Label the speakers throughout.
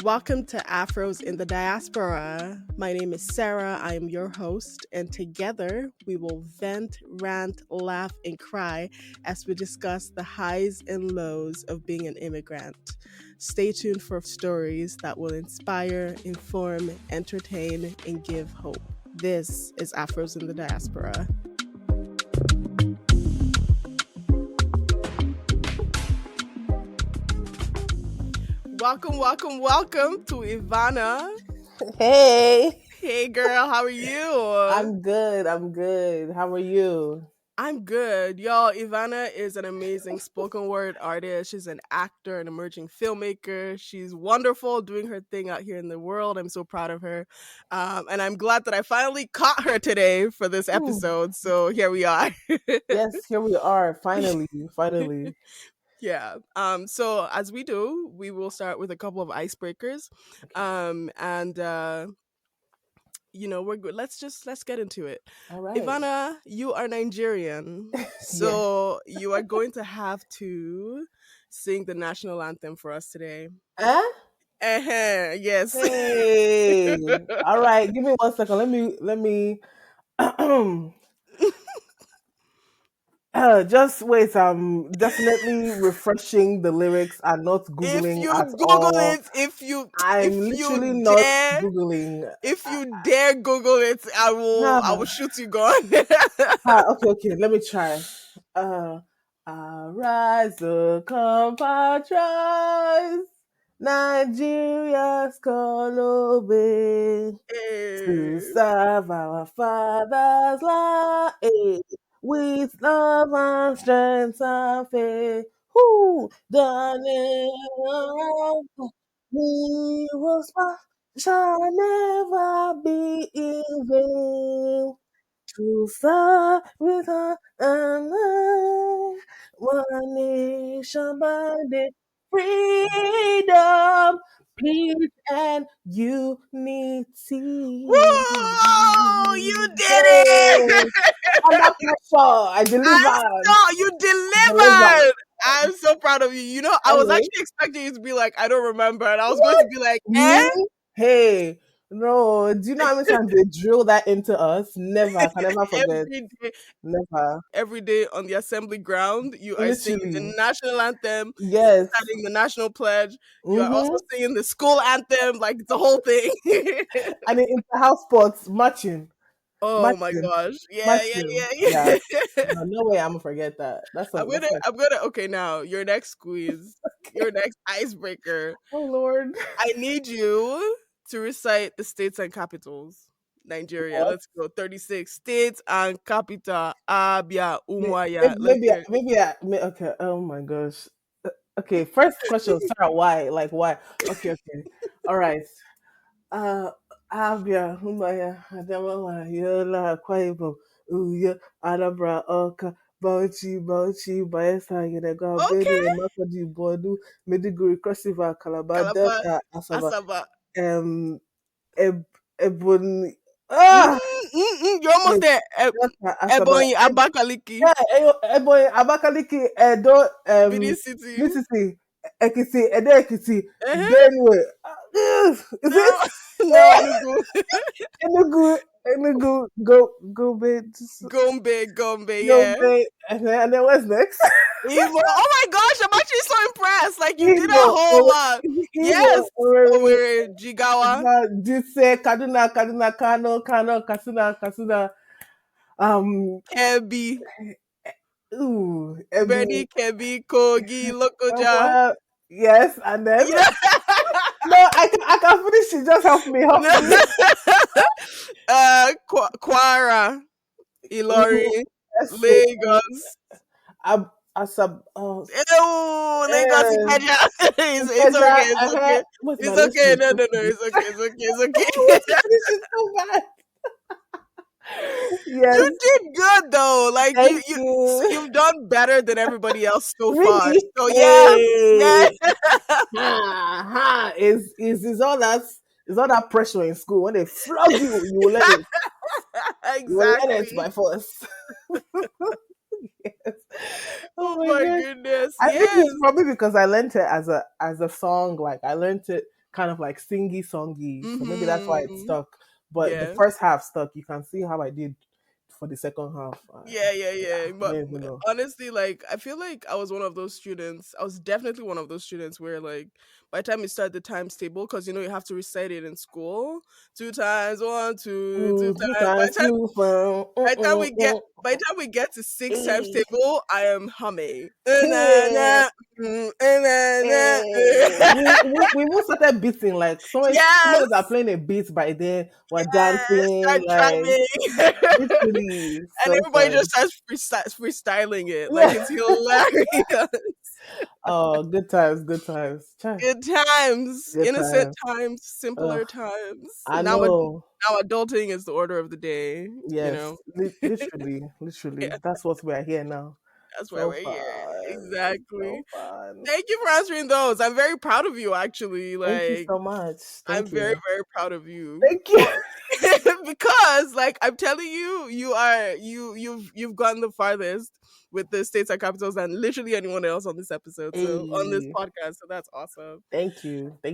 Speaker 1: Welcome to Afros in the Diaspora. My name is Sarah. I am your host, and together we will vent, rant, laugh, and cry as we discuss the highs and lows of being an immigrant. Stay tuned for stories that will inspire, inform, entertain, and give hope. This is Afros in the Diaspora. Welcome to Ivanna.
Speaker 2: Hey.
Speaker 1: Hey girl, how are you?
Speaker 2: I'm good. How are you?
Speaker 1: I'm good. Y'all, Ivanna is an amazing spoken word artist. She's an actor, an emerging filmmaker. She's wonderful doing her thing out here in the world. I'm so proud of her. And I'm glad that I finally caught her today for this episode. So here we are.
Speaker 2: Yes, here we are. Finally.
Speaker 1: Yeah. So as we do, we will start with a couple of icebreakers. We're good. Let's get into it.
Speaker 2: All right.
Speaker 1: Ivanna, you are Nigerian. So you are going to have to sing the national anthem for us today. Yes.
Speaker 2: Hey. All right. Give me 1 second. Let me just wait. I'm definitely refreshing the lyrics and not Googling at all. I'm literally not Googling.
Speaker 1: If you dare Google it, I will shoot you gone.
Speaker 2: Okay. Let me try. Arise, the compatriots, Nigeria's call obey to serve our father's land with love and strength and faith. Who the name we will shall never be in vain. To serve with her and one nation by day, freedom, peace, and unity.
Speaker 1: Whoa! You did it!
Speaker 2: Under pressure, I delivered.
Speaker 1: You delivered. I'm so proud of you. You know, I was actually expecting you to be like, I don't remember, and I was going to be like,
Speaker 2: Hey. No, do you know how many times they drill that into us? Never. I can never forget. Never.
Speaker 1: Every day on the assembly ground, you are singing the national anthem.
Speaker 2: Yes.
Speaker 1: Starting the national pledge. You are also singing the school anthem, like the whole thing.
Speaker 2: And in the house sports, matching.
Speaker 1: Oh my gosh. Yeah.
Speaker 2: No way I'm gonna forget that.
Speaker 1: I'm gonna okay, now your next squeeze, your next icebreaker.
Speaker 2: Oh Lord.
Speaker 1: I need you to recite the states and capitals. Nigeria. What? Let's go. 36 states and capital. Abia, Umuahia.
Speaker 2: Maybe. Okay. Oh my gosh. Okay. First question, Sarah. Why? Like why? Okay. All right. Abia, Umuahia, Adamawa, Yola, Akwa Ibom, Uyo, Anambra, Awka, Bauchi, Bayelsa, Yenagoa, Benue, Makurdi, Borno, Maiduguri, Cross River, Calabar, Delta, Asaba. Ebony.
Speaker 1: You're almost there. Ebonyi, Abakaliki.
Speaker 2: Yeah, Ebonyi, Abakaliki, Edo,
Speaker 1: Benin City,
Speaker 2: Ekiti, Edo Ekiti, Benue. Is it?
Speaker 1: No,
Speaker 2: Enugu,
Speaker 1: Gombe, yeah.
Speaker 2: And then what's next?
Speaker 1: Evo. Oh my gosh, I'm actually so impressed. Like you did a whole lot. Yes. Owerri, Jigawa.
Speaker 2: Dutse, Kaduna, Kano, Katsina.
Speaker 1: Kebbi.
Speaker 2: Ebony,
Speaker 1: Kebbi, Kogi, Lokoja.
Speaker 2: Yes, and then no, I can finish it. Just help me.
Speaker 1: Kwara, Ilori, Lagos.
Speaker 2: Asab.
Speaker 1: Lagos, Ikeja. It's okay. No. It's okay.
Speaker 2: This is so bad. Yes.
Speaker 1: You did good though. Like you've done better than everybody else so far. So yeah.
Speaker 2: Is all that pressure in school when they flog you, you will let it.
Speaker 1: Exactly.
Speaker 2: You will let it by force. Yes.
Speaker 1: Oh my goodness.
Speaker 2: I think it's probably because I learned it as a song. Like I learned it kind of like singy songy. So maybe that's why it
Speaker 1: Mm-hmm.
Speaker 2: stuck. But the
Speaker 1: Yeah.
Speaker 2: first half stuck. You can see how I did for the second half.
Speaker 1: Yeah, yeah, yeah.
Speaker 2: I
Speaker 1: But
Speaker 2: don't even know.
Speaker 1: honestly, like I feel like I was one of those students. I was definitely one of those students where like by the time you start the times table, because you know you have to recite it in school two times, one, two, two
Speaker 2: Two
Speaker 1: times.
Speaker 2: times two from
Speaker 1: By the time we get to six times
Speaker 2: eh,
Speaker 1: table, I am humming.
Speaker 2: eh, we even started beating like somebody are
Speaker 1: Yes,
Speaker 2: playing a beat by then. We're
Speaker 1: yes,
Speaker 2: dancing
Speaker 1: start
Speaker 2: like
Speaker 1: drumming.
Speaker 2: literally
Speaker 1: And
Speaker 2: so
Speaker 1: everybody
Speaker 2: fun.
Speaker 1: just starts freestyling it. Like
Speaker 2: Yeah.
Speaker 1: it's hilarious.
Speaker 2: Oh, good times, good times. Chai,
Speaker 1: Good times,
Speaker 2: good
Speaker 1: innocent
Speaker 2: times.
Speaker 1: times,
Speaker 2: Ugh,
Speaker 1: simpler times.
Speaker 2: I
Speaker 1: Now,
Speaker 2: know.
Speaker 1: now adulting is the order of the day. You
Speaker 2: Yes,
Speaker 1: know,
Speaker 2: literally, literally.
Speaker 1: yeah,
Speaker 2: That's what we are here now.
Speaker 1: that's why
Speaker 2: So
Speaker 1: we're here.
Speaker 2: fun,
Speaker 1: Exactly.
Speaker 2: so fun.
Speaker 1: Thank you for answering those. I'm very proud of you. Actually,
Speaker 2: Thank you
Speaker 1: like
Speaker 2: so much.
Speaker 1: I'm
Speaker 2: Thank
Speaker 1: very,
Speaker 2: you.
Speaker 1: very proud of you
Speaker 2: Thank you.
Speaker 1: for because, like, I'm telling you, you've gone the farthest with the states and capitals than literally anyone else on this episode. So on this
Speaker 2: Hey,
Speaker 1: podcast, so that's awesome.
Speaker 2: thank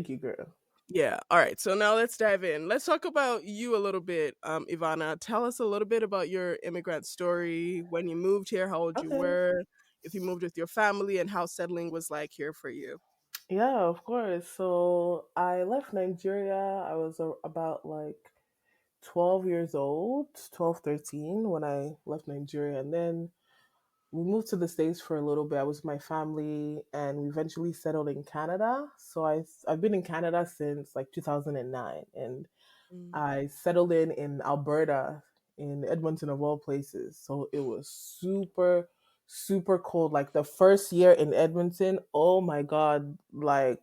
Speaker 2: you, girl.
Speaker 1: Yeah. All right. So now let's dive in. Let's talk about you a little bit, Ivana. Tell us a little bit about your immigrant story, when you moved here, how old you
Speaker 2: Okay.
Speaker 1: were, if you moved with your family, and how settling was like here for you.
Speaker 2: Yeah, of course. So I left Nigeria. I was about like 12 years old, 12, 13 when I left Nigeria. And then we moved to the States for a little bit. I was with my family and we eventually settled in Canada. So I've been in Canada since like 2009 and
Speaker 1: Mm.
Speaker 2: I settled in Alberta, in Edmonton of all places. So it was super, super cold. Like the first year in Edmonton, oh my God, like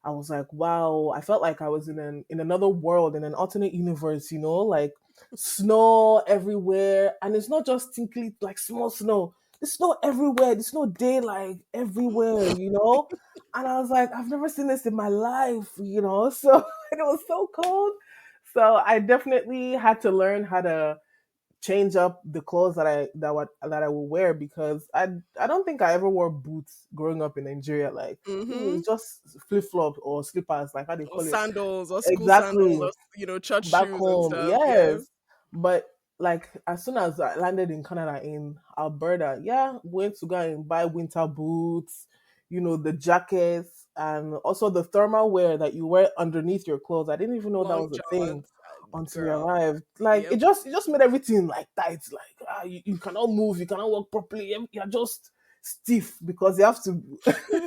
Speaker 2: I was like, wow, I felt like I was in another world, in an alternate universe, like snow everywhere. And it's not just tinkly, like small snow. There's snow everywhere. There's snow day like everywhere. And I was like, I've never seen this in my life. So it was so cold. So I definitely had to learn how to change up the clothes that I will wear because I don't think I ever wore boots growing up in Nigeria. Like it
Speaker 1: Mm-hmm.
Speaker 2: was just flip flop or slippers, like how they
Speaker 1: Or
Speaker 2: call it.
Speaker 1: sandals, or school sandals,
Speaker 2: Exactly.
Speaker 1: or church
Speaker 2: Back
Speaker 1: shoes and
Speaker 2: home,
Speaker 1: stuff. Yeah.
Speaker 2: yes. But like as soon as I landed in Canada in Alberta, yeah, went to go and buy winter boots, the jackets and also the thermal wear that you wear underneath your clothes. I didn't even know that
Speaker 1: Long
Speaker 2: was a thing
Speaker 1: johns,
Speaker 2: until we
Speaker 1: girl.
Speaker 2: arrived. Like it
Speaker 1: Yep.
Speaker 2: just made everything like tight. Like you cannot move, you cannot walk properly. You're just stiff because you have to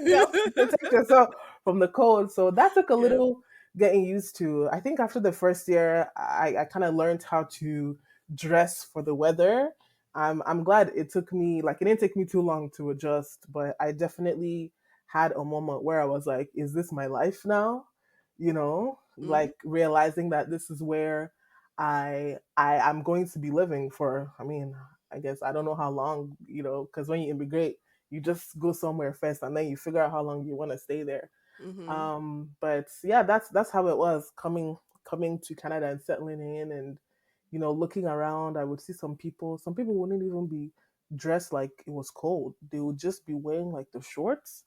Speaker 2: you have to protect yourself from the cold. So that took a
Speaker 1: Yeah.
Speaker 2: little getting used to. I think after the first year, I kind of learned how to dress for the weather. I'm glad it took me like it didn't take me too long to adjust, but I definitely had a moment where I was like, "Is this my life now?"
Speaker 1: Mm-hmm.
Speaker 2: Like realizing that this is where I am going to be living for. I mean, I guess I don't know how long, because when you immigrate, you just go somewhere first and then you figure out how long you want to stay there.
Speaker 1: Mm-hmm.
Speaker 2: But yeah, that's how it was coming to Canada and settling in and looking around. I would see some people wouldn't even be dressed like it was cold. They would just be wearing like the shorts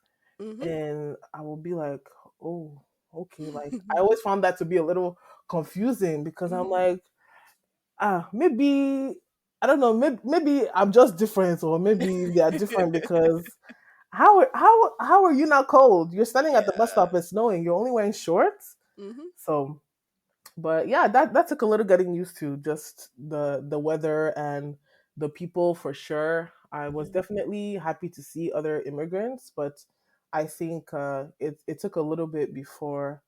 Speaker 2: and I would be like, oh, okay. Like I
Speaker 1: Mm-hmm.
Speaker 2: always found that to be a little confusing because I'm like, maybe I don't know, maybe I'm just different or maybe they are different because how are you not cold? You're standing at the bus
Speaker 1: Yeah.
Speaker 2: stop, it's snowing, you're only wearing shorts.
Speaker 1: Mm-hmm.
Speaker 2: So but yeah, that took a little getting used to, just the weather and the people for sure. I was definitely happy to see other immigrants, but I think it took a little bit before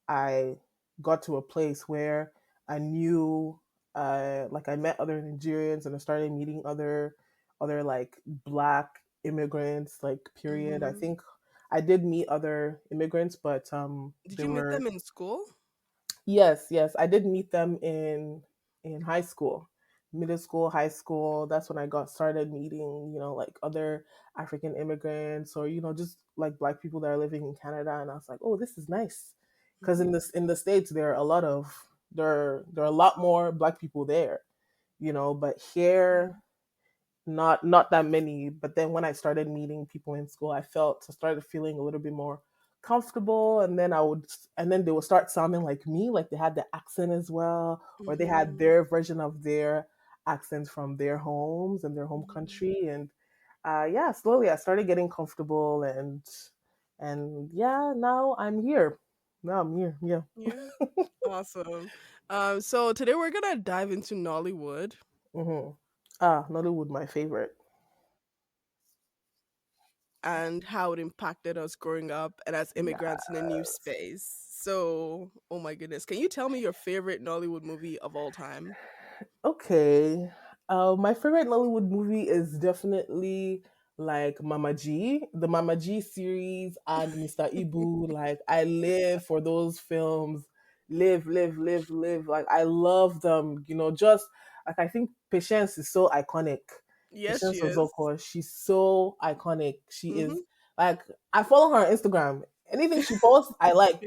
Speaker 2: I got to a place where I knew, like I met other Nigerians and I started meeting other like black immigrants, like period. I
Speaker 1: Mm-hmm.
Speaker 2: think I did meet other immigrants, but
Speaker 1: Did
Speaker 2: they
Speaker 1: you meet
Speaker 2: were.
Speaker 1: them in school?
Speaker 2: Yes, yes, I did meet them in high school, middle school, high school. That's when I got started meeting, like other African immigrants or just like black people that are living in Canada. And I was like, oh, this is nice, because
Speaker 1: Mm-hmm.
Speaker 2: in the States there are a lot more black people there, but here not that many. But then when I started meeting people in school, I started feeling a little bit more comfortable, and then and then they would start sounding like me, like they had the accent as well, or they had
Speaker 1: Mhm.
Speaker 2: their version of their accents from their homes and their home
Speaker 1: Mhm.
Speaker 2: country. And yeah, slowly I started getting comfortable, and yeah, now I'm here. Now I'm here. Yeah.
Speaker 1: Yeah. Awesome. So today we're gonna dive into Nollywood
Speaker 2: Hmm. Nollywood, my favorite.
Speaker 1: and how it impacted us growing up and as
Speaker 2: Yeah.
Speaker 1: immigrants in a new space. So, oh my goodness, can you tell me your favorite Nollywood movie of all time?
Speaker 2: Okay. My favorite Nollywood movie is definitely like Mama G, the Mama G series, and Mr. Ibu. Like, I live for those films. Live, live, live, live. Like, I love them. Just like I think Patience is so iconic.
Speaker 1: Yes, she
Speaker 2: Patience
Speaker 1: is.
Speaker 2: Ozoko, she's so iconic. She
Speaker 1: Mm-hmm.
Speaker 2: is like, I follow her on Instagram. Anything she posts, I like.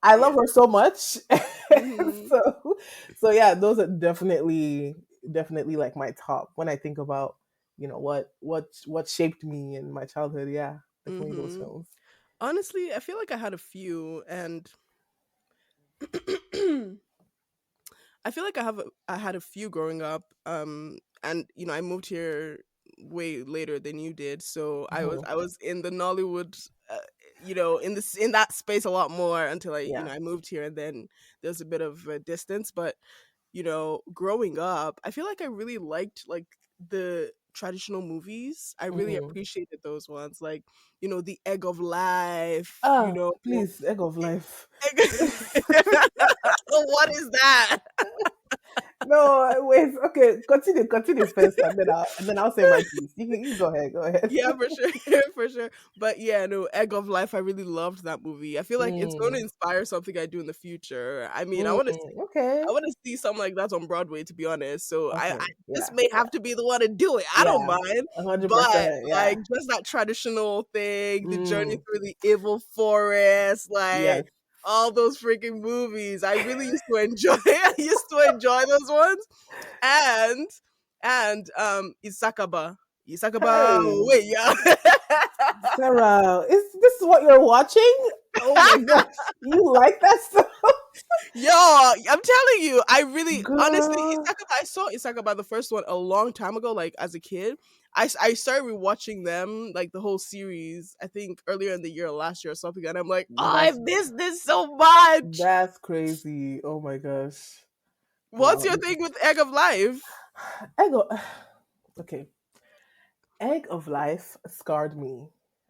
Speaker 2: I love
Speaker 1: Yeah.
Speaker 2: her so much.
Speaker 1: Mm-hmm.
Speaker 2: so so yeah, those are definitely like my top when I think about what shaped me in my childhood. Yeah, definitely those
Speaker 1: Mm-hmm.
Speaker 2: films.
Speaker 1: Honestly, I feel like I had a few, and I feel like I had a few growing up, and I moved here way later than you did, so
Speaker 2: Hmm.
Speaker 1: I was in the Nollywood, in that space a lot more until
Speaker 2: Yeah.
Speaker 1: I moved here, and then there's a bit of a distance. But growing up, I feel like I really liked like the traditional movies. I really
Speaker 2: Hmm.
Speaker 1: appreciated those ones, like the Egg of Life,
Speaker 2: Please, Egg of Life.
Speaker 1: what is that?
Speaker 2: No, wait. Okay, continue, Spencer, and then I'll say my piece. You go ahead. Go ahead.
Speaker 1: Yeah, for sure, for sure. But yeah, no, Egg of Life. I really loved that movie. I feel like it's going to
Speaker 2: Mm,
Speaker 1: inspire something I do in the future. I mean,
Speaker 2: mm, okay.
Speaker 1: I want to see something like that on Broadway. To be honest, so I
Speaker 2: Okay.
Speaker 1: just
Speaker 2: Yeah.
Speaker 1: may have to be the one to do it. I don't
Speaker 2: Yeah.
Speaker 1: mind, but
Speaker 2: 100%.
Speaker 1: like
Speaker 2: Yeah.
Speaker 1: just that traditional thing, the journey
Speaker 2: Mm,
Speaker 1: through the evil forest, like
Speaker 2: yes.
Speaker 1: all those freaking movies. I really used to enjoy. I used to enjoy those ones, and Isakaba. Isakaba,
Speaker 2: Hey,
Speaker 1: wait, yeah.
Speaker 2: Sarah, is this what you're watching? Oh my gosh, you like that stuff,
Speaker 1: Yo, I'm telling you, I really, honestly,
Speaker 2: girl?
Speaker 1: I saw Isakaba the first one a long time ago, like as a kid. I started rewatching them, like the whole series, I think earlier in the year, or last year or something, and I'm like, oh, I
Speaker 2: That's
Speaker 1: missed this so much.
Speaker 2: that's crazy. Oh my gosh.
Speaker 1: What's
Speaker 2: Wow.
Speaker 1: your thing with Egg of Life?
Speaker 2: I go. Okay. Egg of Life scarred me.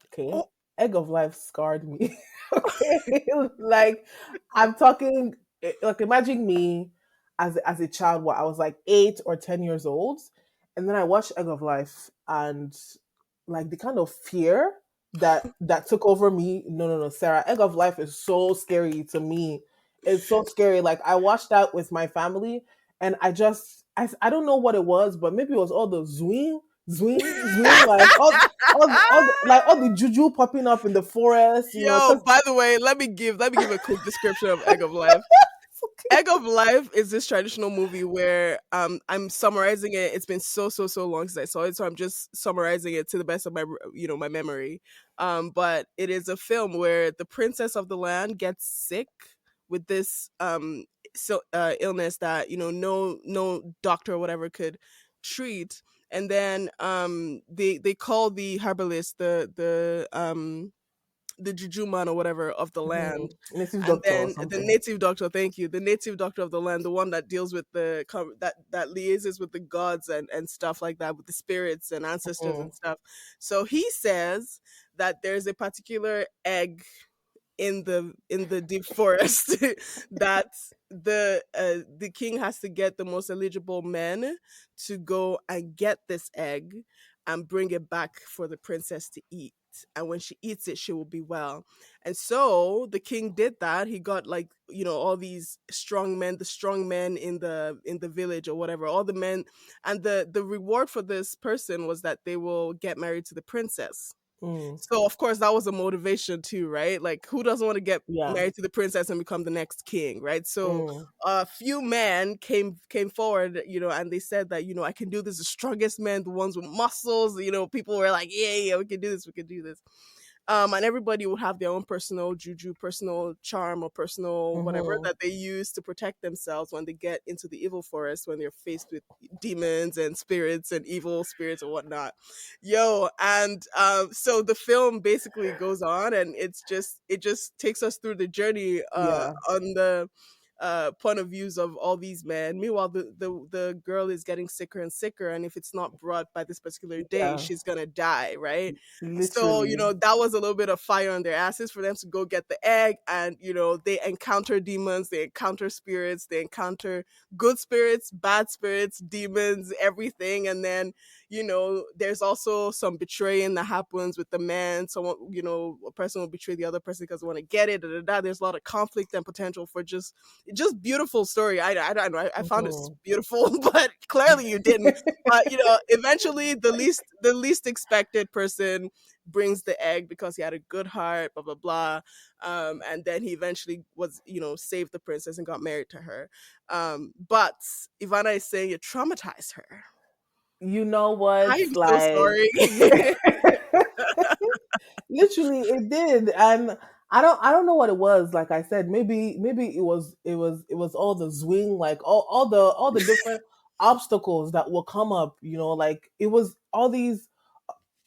Speaker 2: Okay.
Speaker 1: Oh,
Speaker 2: Egg of Life scarred me. Okay. Like, I'm talking, like, imagine me as a child, what I was like 8 or 10 years old. And then I watched Egg of Life, and like the kind of fear that took over me. No, no, no, Sarah. Egg of Life is so scary to me. It's so scary. Like, I watched that with my family, and I don't know what it was, but maybe it was all the zwing, zwing, zwing, like all the juju popping up in the forest,
Speaker 1: yo,
Speaker 2: because
Speaker 1: by the way, let me give a quick description of Egg of Life. Egg of Life is this traditional movie where I'm summarizing it. It's been so long since I saw it, so I'm just summarizing it to the best of my my memory. But it is a film where the princess of the land gets sick with this illness that no doctor or whatever could treat, and then they call the herbalist, the juju man or whatever of the land,
Speaker 2: native
Speaker 1: and
Speaker 2: doctor or
Speaker 1: then the
Speaker 2: something.
Speaker 1: native doctor, thank you, the native doctor of the land, the one that deals with that liaises with the gods and stuff like that, with the spirits and ancestors
Speaker 2: Mm,
Speaker 1: and stuff. So he says that there's a particular egg in the deep forest that the king has to get the most eligible men to go and get this egg and bring it back for the princess to eat, and when she eats it she will be well. And so the king did that. He got, like, all these strong men, the strong men in the village or whatever, all the men, and the reward for this person was that they will get married to the princess.
Speaker 2: mm,
Speaker 1: So of course that was a motivation too, right? Like, who doesn't want to get
Speaker 2: yeah.
Speaker 1: married to the princess and become the next king, right? So
Speaker 2: Mm,
Speaker 1: a few men came forward, and they said that, I can do this. The strongest men, the ones with muscles, people were like, yeah, yeah, we can do this, we can do this. And everybody will have their own personal juju, personal charm, or personal whatever
Speaker 2: Mm-hmm.
Speaker 1: that they use to protect themselves when they get into the evil forest, when they're faced with demons and spirits and evil spirits or whatnot. Yo, and so the film basically goes on, and it just takes us through the journey
Speaker 2: Yeah.
Speaker 1: on the point of views of all these men. Meanwhile, the girl is getting sicker and sicker, and if it's not brought by this particular day,
Speaker 2: Yeah.
Speaker 1: she's gonna die, right? So,
Speaker 2: Literally.
Speaker 1: that was a little bit of fire on their asses for them to go get the egg. And, they encounter demons, they encounter spirits, they encounter good spirits, bad spirits, demons, everything. And then, there's also some betraying that happens with the man. Someone, a person will betray the other person because they want to get it. Da, da, da. There's a lot of conflict and potential for just beautiful story. I don't know. I found it
Speaker 2: Mm-hmm.
Speaker 1: beautiful, but clearly you didn't. But eventually the least expected person brings the egg because he had a good heart, blah blah blah. And then he eventually was, saved the princess and got married to her. But Ivana is saying it traumatized her.
Speaker 2: You know
Speaker 1: I
Speaker 2: what?
Speaker 1: am so
Speaker 2: Like,
Speaker 1: sorry.
Speaker 2: literally, it did, and I don't know what it was. Like I said, maybe it was all the zwing, like all the different obstacles that will come up. Like it was all these.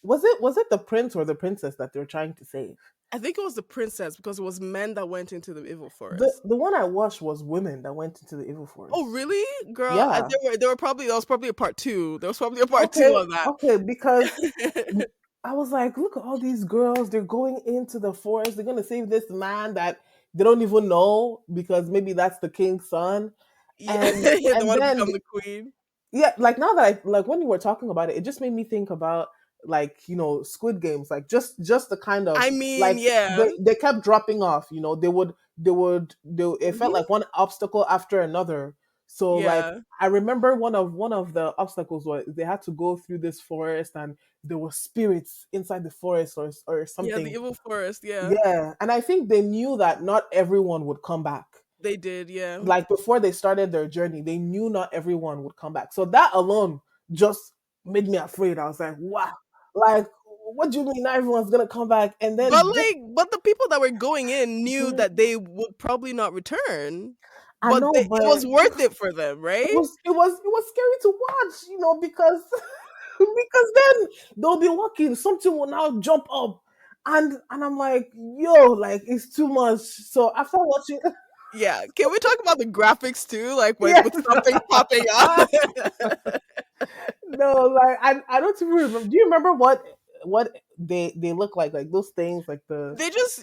Speaker 2: Was it the prince or the princess that they're trying to save?
Speaker 1: I think it was the princess because it was men that went into the evil
Speaker 2: The
Speaker 1: forest.
Speaker 2: the one I watched was women that went into the evil
Speaker 1: Oh,
Speaker 2: forest.
Speaker 1: really, girl?
Speaker 2: Yeah.
Speaker 1: There was probably a part two. There was probably a part two
Speaker 2: Okay.
Speaker 1: on that.
Speaker 2: Okay. Because I was like, look at all these girls. They're going into the forest. They're going to save this man that they don't even know because maybe that's the king's son.
Speaker 1: Yeah,
Speaker 2: And
Speaker 1: they
Speaker 2: and
Speaker 1: want to
Speaker 2: then
Speaker 1: become the queen.
Speaker 2: yeah, like now that like when you were talking about it, it just made me think about like Squid Games, like just the kind of
Speaker 1: I mean,
Speaker 2: like
Speaker 1: yeah.
Speaker 2: they kept dropping off. They it felt
Speaker 1: Mhm.
Speaker 2: like one obstacle after another. So like
Speaker 1: Yeah.
Speaker 2: I remember one of the obstacles was they had to go through this forest and there were spirits inside the forest or
Speaker 1: Yeah, the
Speaker 2: something.
Speaker 1: evil forest, yeah.
Speaker 2: Yeah, and I think they knew that not everyone would come back.
Speaker 1: They did, yeah.
Speaker 2: Like before they started their journey, they knew not everyone would come back. So that alone just made me afraid. I was like, wow, like what do you mean not everyone's gonna come back? And
Speaker 1: But
Speaker 2: then just
Speaker 1: but the people that were going in knew
Speaker 2: Mhm.
Speaker 1: that they would probably not return.
Speaker 2: I
Speaker 1: But
Speaker 2: know,
Speaker 1: it
Speaker 2: but
Speaker 1: was worth it for them,
Speaker 2: it
Speaker 1: right?
Speaker 2: was it was it was scary to watch, because because then they'll be walking, something will now jump up. And I'm like, yo, like it's too much. So after watching
Speaker 1: Yeah. Can we talk about the graphics too? Like with
Speaker 2: yes.
Speaker 1: something popping up.
Speaker 2: No, like I don't even remember. Do you remember what they look like those things, like the
Speaker 1: They just,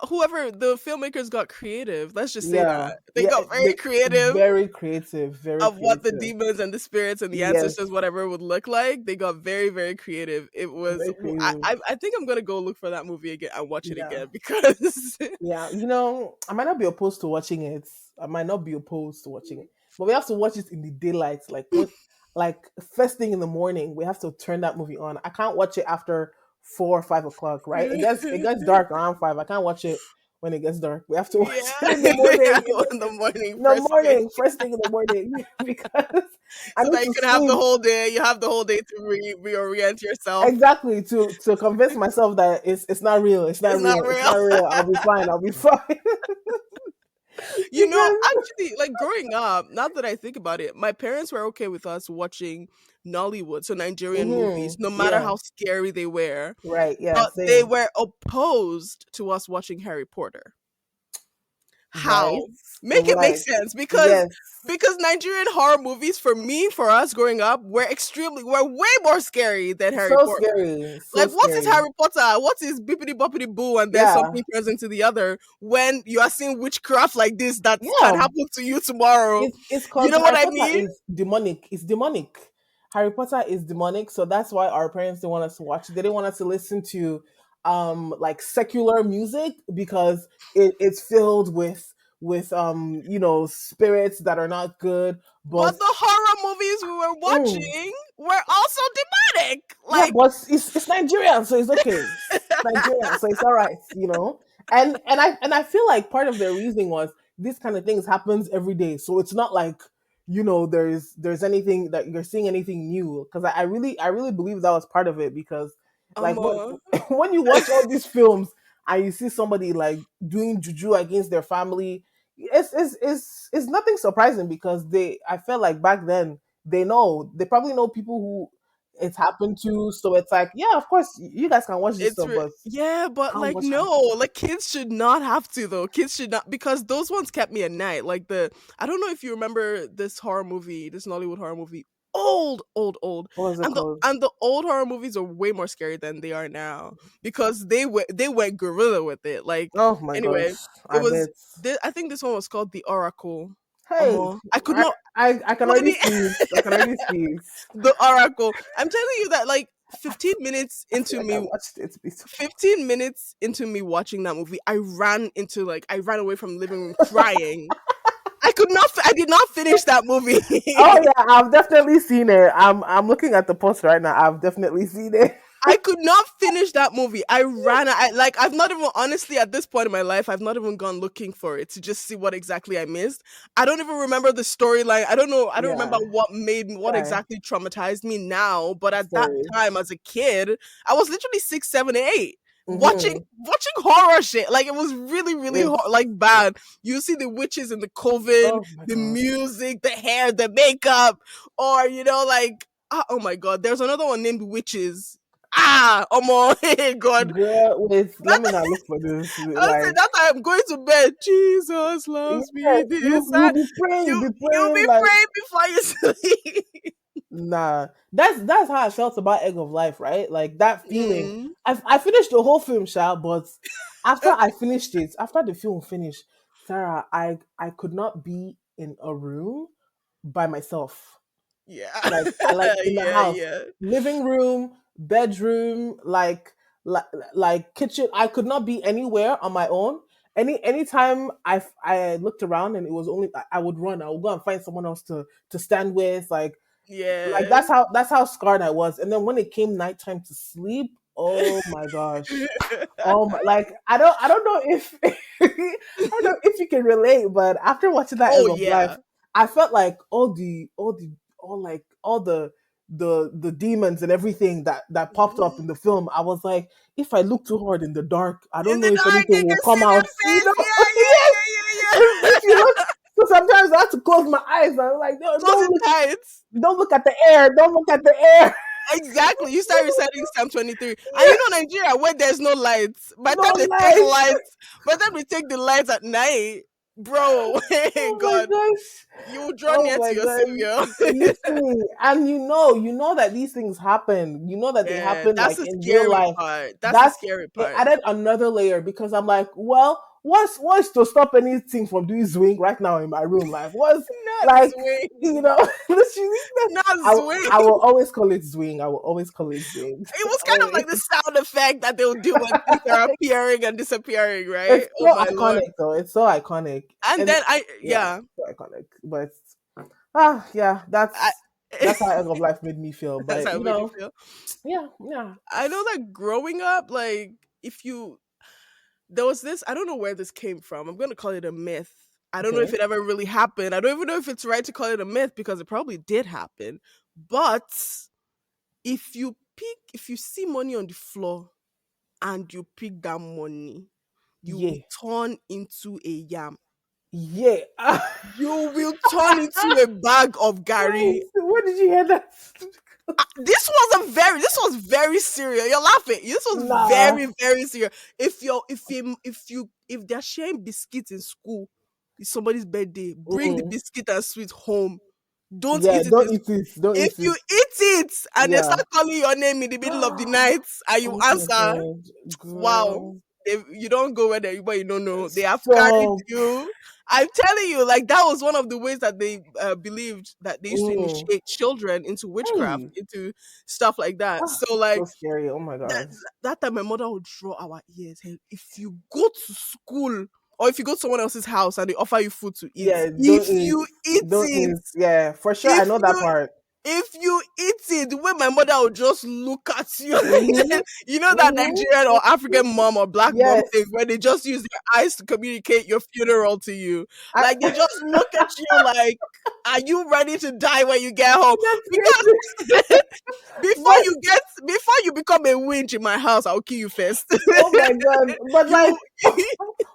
Speaker 1: whoever the filmmakers got creative. Let's just say
Speaker 2: yeah,
Speaker 1: that. They
Speaker 2: yeah,
Speaker 1: got very creative
Speaker 2: very creative, very
Speaker 1: of what the
Speaker 2: creative.
Speaker 1: demons and the spirits and the
Speaker 2: Yes,
Speaker 1: ancestors, whatever, would look like. They got very, very creative. It was.
Speaker 2: very creative.
Speaker 1: I think I'm gonna go look for that movie again and watch it
Speaker 2: Yeah,
Speaker 1: again because
Speaker 2: yeah. I might not be opposed to watching it. I might not be opposed to watching it, but we have to watch it in the daylight, like first thing in the morning. We have to turn that movie on. I can't watch it after 4 or 5 o'clock. Right? It gets dark around 5. I can't watch it when it gets dark. We have to watch
Speaker 1: yeah,
Speaker 2: it in the
Speaker 1: yeah,
Speaker 2: morning.
Speaker 1: in the morning,
Speaker 2: In the
Speaker 1: first thing,
Speaker 2: morning, first thing in the morning, because I
Speaker 1: so
Speaker 2: need
Speaker 1: that you
Speaker 2: to
Speaker 1: can have the
Speaker 2: sleep
Speaker 1: whole day. You have the whole day to reorient yourself.
Speaker 2: exactly to convince myself that it's not real, it's not
Speaker 1: It's not
Speaker 2: real, it's
Speaker 1: real.
Speaker 2: not real. I'll be fine. I'll be fine. Because
Speaker 1: Actually, like growing up, now that I think about it, my parents were okay with us watching Nollywood, so Nigerian movies, no matter
Speaker 2: yeah,
Speaker 1: how scary they were,
Speaker 2: right, yeah,
Speaker 1: but they
Speaker 2: same,
Speaker 1: were opposed to us watching Harry Potter.
Speaker 2: right,
Speaker 1: How? Make it make
Speaker 2: right,
Speaker 1: sense because
Speaker 2: yes,
Speaker 1: Nigerian horror movies for us growing up were way more scary than Harry
Speaker 2: so
Speaker 1: Potter.
Speaker 2: scary, so
Speaker 1: Like, what is
Speaker 2: scary.
Speaker 1: Harry Potter? What is bippity boppity boo? And then
Speaker 2: Yeah,
Speaker 1: something turns into the other. When you are seeing witchcraft like this, that can
Speaker 2: yeah.
Speaker 1: happen to you tomorrow.
Speaker 2: It's
Speaker 1: You
Speaker 2: because
Speaker 1: know what
Speaker 2: Harry
Speaker 1: I
Speaker 2: Potter
Speaker 1: mean?
Speaker 2: is demonic. It's demonic. Harry Potter is demonic, so that's why our parents didn't want us to watch it. They didn't want us to listen to like secular music because it's filled with spirits that are not good.
Speaker 1: But
Speaker 2: But
Speaker 1: the horror movies we were
Speaker 2: mm,
Speaker 1: watching were also demonic.
Speaker 2: yeah,
Speaker 1: Like,
Speaker 2: but it's Nigerian, so it's okay. It's Nigerian, so it's all right. And I feel like part of their reasoning was this kind of things happens every day, so it's not like there's anything that you're seeing anything new. Because I really believe that was part of it because Like when
Speaker 1: Um,
Speaker 2: when you watch all these films and you see somebody like doing juju against their family, it's nothing surprising because I felt like back then they probably know people who it's happened to, so it's like, yeah, of course you guys can watch this stuff, but
Speaker 1: yeah, but
Speaker 2: how
Speaker 1: like
Speaker 2: much
Speaker 1: no,
Speaker 2: have to?
Speaker 1: like kids should not have to though. Kids should not, because those ones kept me at night. Like I don't know if you remember this horror movie, this Nollywood horror movie, old,
Speaker 2: What was it called?
Speaker 1: and the old horror movies are way more scary than they are now because they went gorilla with it. Like
Speaker 2: Oh my gosh,
Speaker 1: anyway, it
Speaker 2: I
Speaker 1: was
Speaker 2: bet.
Speaker 1: I think this one was called The Oracle.
Speaker 2: Hey,
Speaker 1: I could
Speaker 2: I,
Speaker 1: not
Speaker 2: I can already
Speaker 1: funny.
Speaker 2: see it. I can already see it.
Speaker 1: The Oracle. I'm telling you that like 15 minutes
Speaker 2: I feel
Speaker 1: into
Speaker 2: like I
Speaker 1: me
Speaker 2: watched it before.
Speaker 1: 15 minutes into me watching that movie, I ran away from the living room crying. I did not finish that movie.
Speaker 2: Oh yeah, I've definitely seen it. I'm looking at the post right now. I've definitely seen it.
Speaker 1: I could not finish that movie. I've not even, honestly, at this point in my life, I've not even gone looking for it to just see what exactly I missed. I don't even remember the storyline. I don't know. I don't remember
Speaker 2: Yeah,
Speaker 1: what
Speaker 2: guy,
Speaker 1: exactly traumatized me now. But at that
Speaker 2: sorry.
Speaker 1: time, as a kid, I was literally 6, 7, 8.
Speaker 2: Mm-hmm.
Speaker 1: Watching horror shit, like it was really really
Speaker 2: It's
Speaker 1: like bad. You see the witches in the coven,
Speaker 2: oh my
Speaker 1: the
Speaker 2: god,
Speaker 1: music, the hair, the makeup, or like oh my god, there's another one named Witches. Oh my god.
Speaker 2: girl. Wait, let
Speaker 1: That,
Speaker 2: me not look for this.
Speaker 1: I was saying
Speaker 2: Like,
Speaker 1: that I'm going to bed. Jesus
Speaker 2: yeah,
Speaker 1: loves me. This
Speaker 2: you'll
Speaker 1: and
Speaker 2: be praying, you'll be
Speaker 1: you'll
Speaker 2: praying.
Speaker 1: be
Speaker 2: Like,
Speaker 1: praying before you sleep.
Speaker 2: nah, that's how I felt about Egg of Life, right? Like that feeling.
Speaker 1: Mm,
Speaker 2: I finished the whole film, Sha, but after I finished it, after the film finished, Sarah, I could not be in a room by myself.
Speaker 1: yeah.
Speaker 2: Like in the
Speaker 1: Yeah,
Speaker 2: house,
Speaker 1: yeah.
Speaker 2: living room, bedroom, like like kitchen. I could not be anywhere on my own. Anytime I looked around and it was only I would run. I would go and find someone else to stand with. Like
Speaker 1: Yeah.
Speaker 2: that's how scarred I was. And then when it came nighttime to sleep, oh my gosh. Oh my, like I don't know if I don't know if you can relate, but after watching that
Speaker 1: Oh
Speaker 2: Egg of Life,
Speaker 1: yeah.
Speaker 2: I felt like all the demons and everything that popped up in
Speaker 1: Mhm.
Speaker 2: the film. I was like, if I look too hard in the dark, I
Speaker 1: In
Speaker 2: don't know
Speaker 1: the
Speaker 2: if
Speaker 1: dark,
Speaker 2: anything
Speaker 1: you
Speaker 2: will
Speaker 1: can
Speaker 2: come
Speaker 1: see
Speaker 2: out.
Speaker 1: their
Speaker 2: You
Speaker 1: face.
Speaker 2: know,
Speaker 1: Yeah, yeah,
Speaker 2: yes.
Speaker 1: yeah, yeah,
Speaker 2: If you
Speaker 1: yeah.
Speaker 2: look, so sometimes I have to close my eyes. I'm like, no,
Speaker 1: Close it tight.
Speaker 2: don't look at the air. Don't look at the air.
Speaker 1: Exactly. You start reciting Psalm 23. And you know Nigeria where there's no lights.
Speaker 2: No lies.
Speaker 1: By the time they take the lights at night, bro, hey
Speaker 2: Oh my
Speaker 1: God,
Speaker 2: gosh.
Speaker 1: you will draw
Speaker 2: Oh
Speaker 1: near
Speaker 2: my
Speaker 1: to your
Speaker 2: god.
Speaker 1: savior.
Speaker 2: Literally. And you know that these things happen. You know that they
Speaker 1: Yeah,
Speaker 2: happen
Speaker 1: that's
Speaker 2: like
Speaker 1: the
Speaker 2: in real
Speaker 1: scary
Speaker 2: life.
Speaker 1: part. That's the
Speaker 2: That's
Speaker 1: scary
Speaker 2: it
Speaker 1: part.
Speaker 2: added another layer because I'm like, well, what's to stop anything from doing swing right now in my room? Like what's
Speaker 1: Not
Speaker 2: like
Speaker 1: swing.
Speaker 2: you know, literally,
Speaker 1: Not swing.
Speaker 2: I will always call it swing. I will always call it swing.
Speaker 1: It was kind of
Speaker 2: Always.
Speaker 1: like the sound effect that they'll do when things are appearing and disappearing,
Speaker 2: It's
Speaker 1: right? Oh
Speaker 2: so
Speaker 1: my lord.
Speaker 2: iconic though. It's so iconic.
Speaker 1: And
Speaker 2: And
Speaker 1: then
Speaker 2: yeah,
Speaker 1: yeah,
Speaker 2: so iconic. But ah yeah,
Speaker 1: I
Speaker 2: that's how Egg of Life made me feel.
Speaker 1: that's
Speaker 2: But
Speaker 1: how it
Speaker 2: you
Speaker 1: made you
Speaker 2: know,
Speaker 1: feel.
Speaker 2: yeah, yeah.
Speaker 1: I know that growing up, like if you there was this, I don't know where this came from. I'm going to call it a myth. I don't know if
Speaker 2: Okay.
Speaker 1: it ever really happened. I don't even know if it's right to call it a myth because it probably did happen. But if you see money on the floor and you pick that money, you will
Speaker 2: Yeah.
Speaker 1: turn into a yam.
Speaker 2: Yeah.
Speaker 1: You will turn into a bag of
Speaker 2: Wait,
Speaker 1: gari.
Speaker 2: where did you hear that?
Speaker 1: This was very serious. You're laughing. This was
Speaker 2: Nah.
Speaker 1: very very serious. If they're sharing biscuits in school, it's somebody's birthday. Bring the
Speaker 2: Mm.
Speaker 1: biscuit and sweet home. Don't
Speaker 2: Yeah,
Speaker 1: eat it in
Speaker 2: don't eat
Speaker 1: school.
Speaker 2: it. Don't
Speaker 1: If
Speaker 2: eat
Speaker 1: you
Speaker 2: it.
Speaker 1: eat it and they
Speaker 2: Yeah.
Speaker 1: start calling your name in the middle of the night and you
Speaker 2: Oh my
Speaker 1: answer,
Speaker 2: god,
Speaker 1: wow,
Speaker 2: girl.
Speaker 1: you don't go where they but you don't know. They have carried
Speaker 2: Stop.
Speaker 1: you. I'm telling you, like that was one of the ways that they believed that they used to
Speaker 2: Mm.
Speaker 1: initiate children into witchcraft,
Speaker 2: Hey.
Speaker 1: into stuff like that.
Speaker 2: Ah,
Speaker 1: So
Speaker 2: so
Speaker 1: like
Speaker 2: scary. Oh my
Speaker 1: that
Speaker 2: god.
Speaker 1: that time my mother would draw our ears. Hey, if you go to school or if you go to someone else's house and they offer you food to eat,
Speaker 2: Yeah, don't
Speaker 1: if
Speaker 2: eat.
Speaker 1: you eat
Speaker 2: Don't
Speaker 1: it,
Speaker 2: eat. Yeah, for sure. I
Speaker 1: if
Speaker 2: know that
Speaker 1: you
Speaker 2: part.
Speaker 1: If you eat it, the way my mother would just look at you,
Speaker 2: Mm-hmm.
Speaker 1: you know that
Speaker 2: Mm-hmm.
Speaker 1: Nigerian or African mom or black mom
Speaker 2: Yes.
Speaker 1: thing where they just use their eyes to communicate your funeral to you.
Speaker 2: I,
Speaker 1: Like they just look at you like, are you ready to die when you get home?
Speaker 2: that's
Speaker 1: Because
Speaker 2: crazy. But
Speaker 1: before you become a winch in my house, I'll kill you first.
Speaker 2: oh my god. But like
Speaker 1: you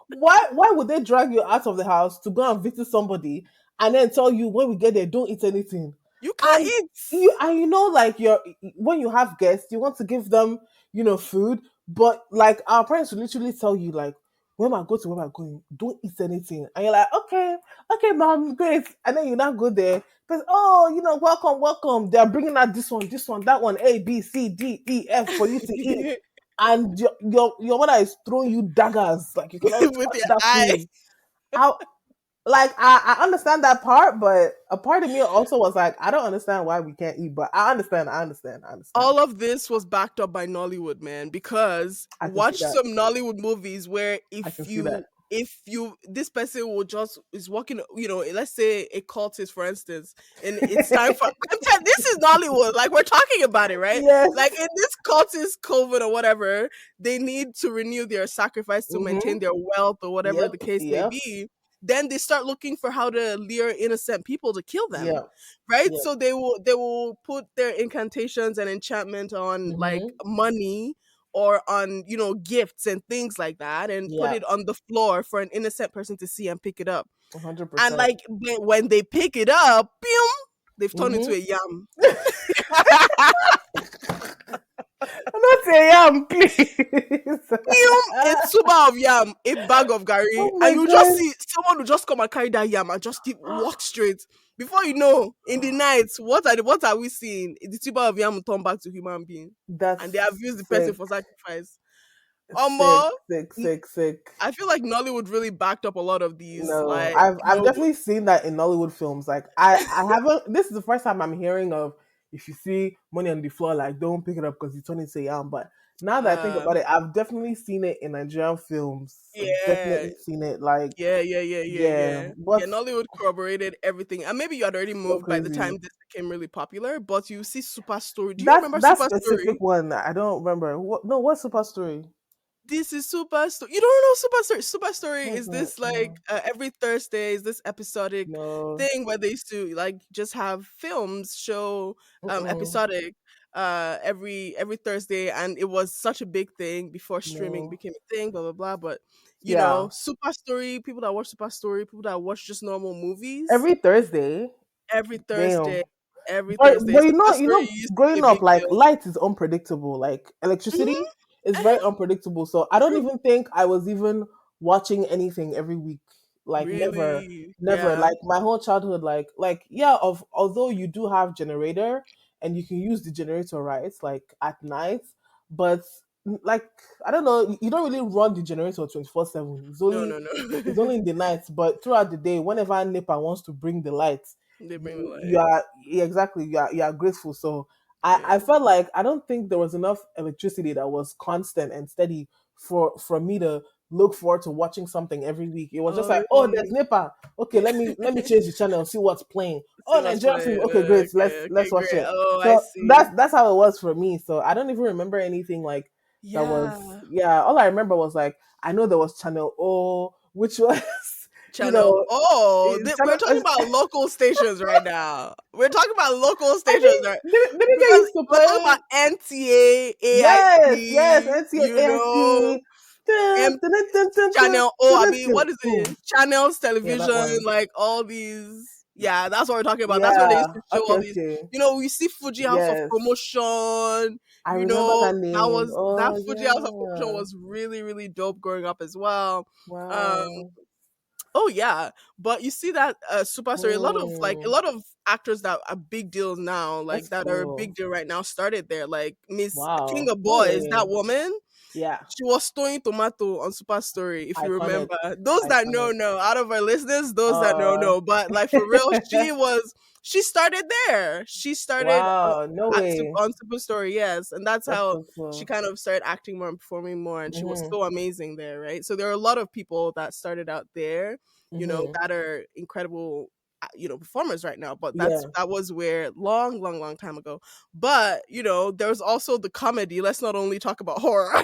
Speaker 2: why would they drag you out of the house to go and visit somebody and then tell you when we get there don't eat anything?
Speaker 1: you can't
Speaker 2: And
Speaker 1: eat.
Speaker 2: you know like you're when you have guests you want to give them food, but like our parents will literally tell you like when I go to where I'm going don't eat anything, and you're like okay mom great, and then you now go there but oh welcome, they're bringing out this one that one A B C D E F for you to eat, and your mother is throwing you daggers like you cannot
Speaker 1: With
Speaker 2: touch
Speaker 1: your
Speaker 2: that
Speaker 1: eye.
Speaker 2: food. How like I understand that part, but a part of me also was like, I don't understand why we can't eat, but I understand.
Speaker 1: All of this was backed up by Nollywood, man, because
Speaker 2: I can see
Speaker 1: watch
Speaker 2: that.
Speaker 1: some Nollywood movies where
Speaker 2: I can see that.
Speaker 1: this person will just is walking, let's say a cultist, for instance, and it's time for this is Nollywood, like we're talking about it, right?
Speaker 2: Yes.
Speaker 1: Like in this cultist COVID or whatever, they need to renew their sacrifice to
Speaker 2: Mm-hmm.
Speaker 1: maintain their wealth or whatever
Speaker 2: Yep.
Speaker 1: the case may
Speaker 2: Yep.
Speaker 1: be. Then they start looking for how to lure innocent people to kill them,
Speaker 2: Yep.
Speaker 1: right?
Speaker 2: Yep.
Speaker 1: So they will put their incantations and enchantment on like
Speaker 2: Mm-hmm.
Speaker 1: money or on gifts and things like that, and put
Speaker 2: Yep.
Speaker 1: it on the floor for an innocent person to see and pick it up.
Speaker 2: hundred
Speaker 1: And
Speaker 2: percent.
Speaker 1: like when they pick it up, pew, they've turned into
Speaker 2: Mm-hmm.
Speaker 1: a yam.
Speaker 2: Not a yam, please.
Speaker 1: Pew, a tuber of yam, a bag of gari,
Speaker 2: Oh
Speaker 1: and
Speaker 2: my
Speaker 1: you just
Speaker 2: god.
Speaker 1: see someone will just come and carry that yam and just keep walk straight. Before you know, in the night, what are we seeing? The tuber of yam will turn back to human being, and they
Speaker 2: That's
Speaker 1: have used the person
Speaker 2: sick.
Speaker 1: for sacrifice.
Speaker 2: Sick,
Speaker 1: More,
Speaker 2: sick, sick, sick.
Speaker 1: I feel like Nollywood really backed up a lot of these,
Speaker 2: No,
Speaker 1: like
Speaker 2: I've definitely seen that in Nollywood films. Like I haven't. This is the first time I'm hearing of if you see money on the floor, like don't pick it up because you turn into a yam. But now that I think
Speaker 1: uh,
Speaker 2: about it, I've definitely seen it in Nigerian films. I've
Speaker 1: yeah,
Speaker 2: definitely seen it. Like yeah,
Speaker 1: yeah.
Speaker 2: but
Speaker 1: Nollywood corroborated everything, and maybe you had already
Speaker 2: so
Speaker 1: moved by the time
Speaker 2: crazy.
Speaker 1: this became really popular. But you see Super Story. Do you
Speaker 2: That
Speaker 1: remember
Speaker 2: that
Speaker 1: Super
Speaker 2: specific
Speaker 1: Story?
Speaker 2: one, I don't remember. What? No, what super story?
Speaker 1: This is Super Story. You don't know Super Story. Super Story
Speaker 2: What's
Speaker 1: is
Speaker 2: that?
Speaker 1: this
Speaker 2: No,
Speaker 1: like every Thursday is this episodic
Speaker 2: no.
Speaker 1: thing where they used to like just have films show
Speaker 2: Mm-mm.
Speaker 1: episodic every Thursday, and it was such a big thing before streaming
Speaker 2: No.
Speaker 1: became a thing, blah blah blah. But
Speaker 2: Yeah.
Speaker 1: Super Story, people that watch Super Story, people that watch just normal movies,
Speaker 2: Every Thursday.
Speaker 1: every Thursday,
Speaker 2: Damn.
Speaker 1: every
Speaker 2: But
Speaker 1: Thursday,
Speaker 2: you
Speaker 1: Super
Speaker 2: know,
Speaker 1: Story used to be
Speaker 2: growing
Speaker 1: a
Speaker 2: up,
Speaker 1: big
Speaker 2: like
Speaker 1: deal.
Speaker 2: light is unpredictable. Like electricity
Speaker 1: Hmm.
Speaker 2: is very unpredictable. So I don't even think I was even watching anything every week. Like never,
Speaker 1: Really?
Speaker 2: never.
Speaker 1: Yeah.
Speaker 2: Like my whole childhood, like yeah. Of although you do have generator and you can use the generator right, like at night, but like I don't know, you don't really run the generator 24/7. It's
Speaker 1: No,
Speaker 2: only
Speaker 1: no,
Speaker 2: it's
Speaker 1: no.
Speaker 2: only in the night. But throughout the day, whenever NEPA wants to bring the lights,
Speaker 1: They bring the
Speaker 2: you
Speaker 1: light.
Speaker 2: are yeah, exactly you are grateful. So I
Speaker 1: Yeah.
Speaker 2: felt like I don't think there was enough electricity that was constant and steady for me to look forward to watching something every week. It was just
Speaker 1: Oh,
Speaker 2: like, oh, there's
Speaker 1: really?
Speaker 2: NEPA. Okay, let me change the channel, see what's playing.
Speaker 1: See
Speaker 2: Oh,
Speaker 1: what's
Speaker 2: Nigerian film.
Speaker 1: playing.
Speaker 2: Okay, great.
Speaker 1: Okay,
Speaker 2: Let's
Speaker 1: okay,
Speaker 2: watch
Speaker 1: great.
Speaker 2: it.
Speaker 1: Oh, I
Speaker 2: So
Speaker 1: see.
Speaker 2: that's how it was for me. So I don't even remember anything like that was
Speaker 1: Yeah.
Speaker 2: yeah. All I remember was like I know there was channel O, which was you
Speaker 1: Channel.
Speaker 2: know
Speaker 1: Oh, we're
Speaker 2: channel.
Speaker 1: talking about local stations right now. We're talking about local
Speaker 2: I
Speaker 1: stations,
Speaker 2: think
Speaker 1: right?
Speaker 2: didn't they
Speaker 1: Because
Speaker 2: used to
Speaker 1: we're talking
Speaker 2: play?
Speaker 1: about NTA,
Speaker 2: Yes,
Speaker 1: AIT,
Speaker 2: NTA, AIT. Dun,
Speaker 1: M
Speaker 2: dun, dun, dun, dun, dun,
Speaker 1: Channel. Oh,
Speaker 2: dun,
Speaker 1: I
Speaker 2: dun,
Speaker 1: mean,
Speaker 2: dun.
Speaker 1: what is
Speaker 2: Mm,
Speaker 1: it? Channels,
Speaker 2: yeah, that
Speaker 1: television,
Speaker 2: one.
Speaker 1: like all these. Yeah, that's what we're talking about. That's where they used
Speaker 2: Yeah.
Speaker 1: to show
Speaker 2: Okay,
Speaker 1: all these.
Speaker 2: okay.
Speaker 1: We see Fuji House of
Speaker 2: Yes.
Speaker 1: Promotion.
Speaker 2: I remember that name.
Speaker 1: That
Speaker 2: Oh
Speaker 1: Fuji House of Promotion
Speaker 2: yeah.
Speaker 1: was really, really dope growing up as well. Um,
Speaker 2: Wow.
Speaker 1: oh yeah, but you see that Super Story. A
Speaker 2: Hmm.
Speaker 1: lot of actors that are big deals now,
Speaker 2: That's
Speaker 1: like that are a
Speaker 2: cool.
Speaker 1: big deal right now, started there. Like Miss King
Speaker 2: Wow.
Speaker 1: of
Speaker 2: No
Speaker 1: Boys, that
Speaker 2: way.
Speaker 1: woman.
Speaker 2: Yeah.
Speaker 1: She was throwing tomato on Super Story, if you
Speaker 2: Iconic.
Speaker 1: remember. Those that
Speaker 2: Iconic.
Speaker 1: know. Out of our listeners, those that
Speaker 2: Uh
Speaker 1: know. But like for real, she started there. She started
Speaker 2: wow. No way.
Speaker 1: on Super Story, yes. And that's
Speaker 2: That's
Speaker 1: how
Speaker 2: so
Speaker 1: she
Speaker 2: cool.
Speaker 1: kind of started acting more and performing more. And she was
Speaker 2: Mm-hmm.
Speaker 1: so amazing there, right? So there are a lot of people that started out there,
Speaker 2: Mm-hmm.
Speaker 1: that are incredible, performers right now, but
Speaker 2: Yeah.
Speaker 1: that was where long time ago. But there was also the comedy. Let's not only talk about horror.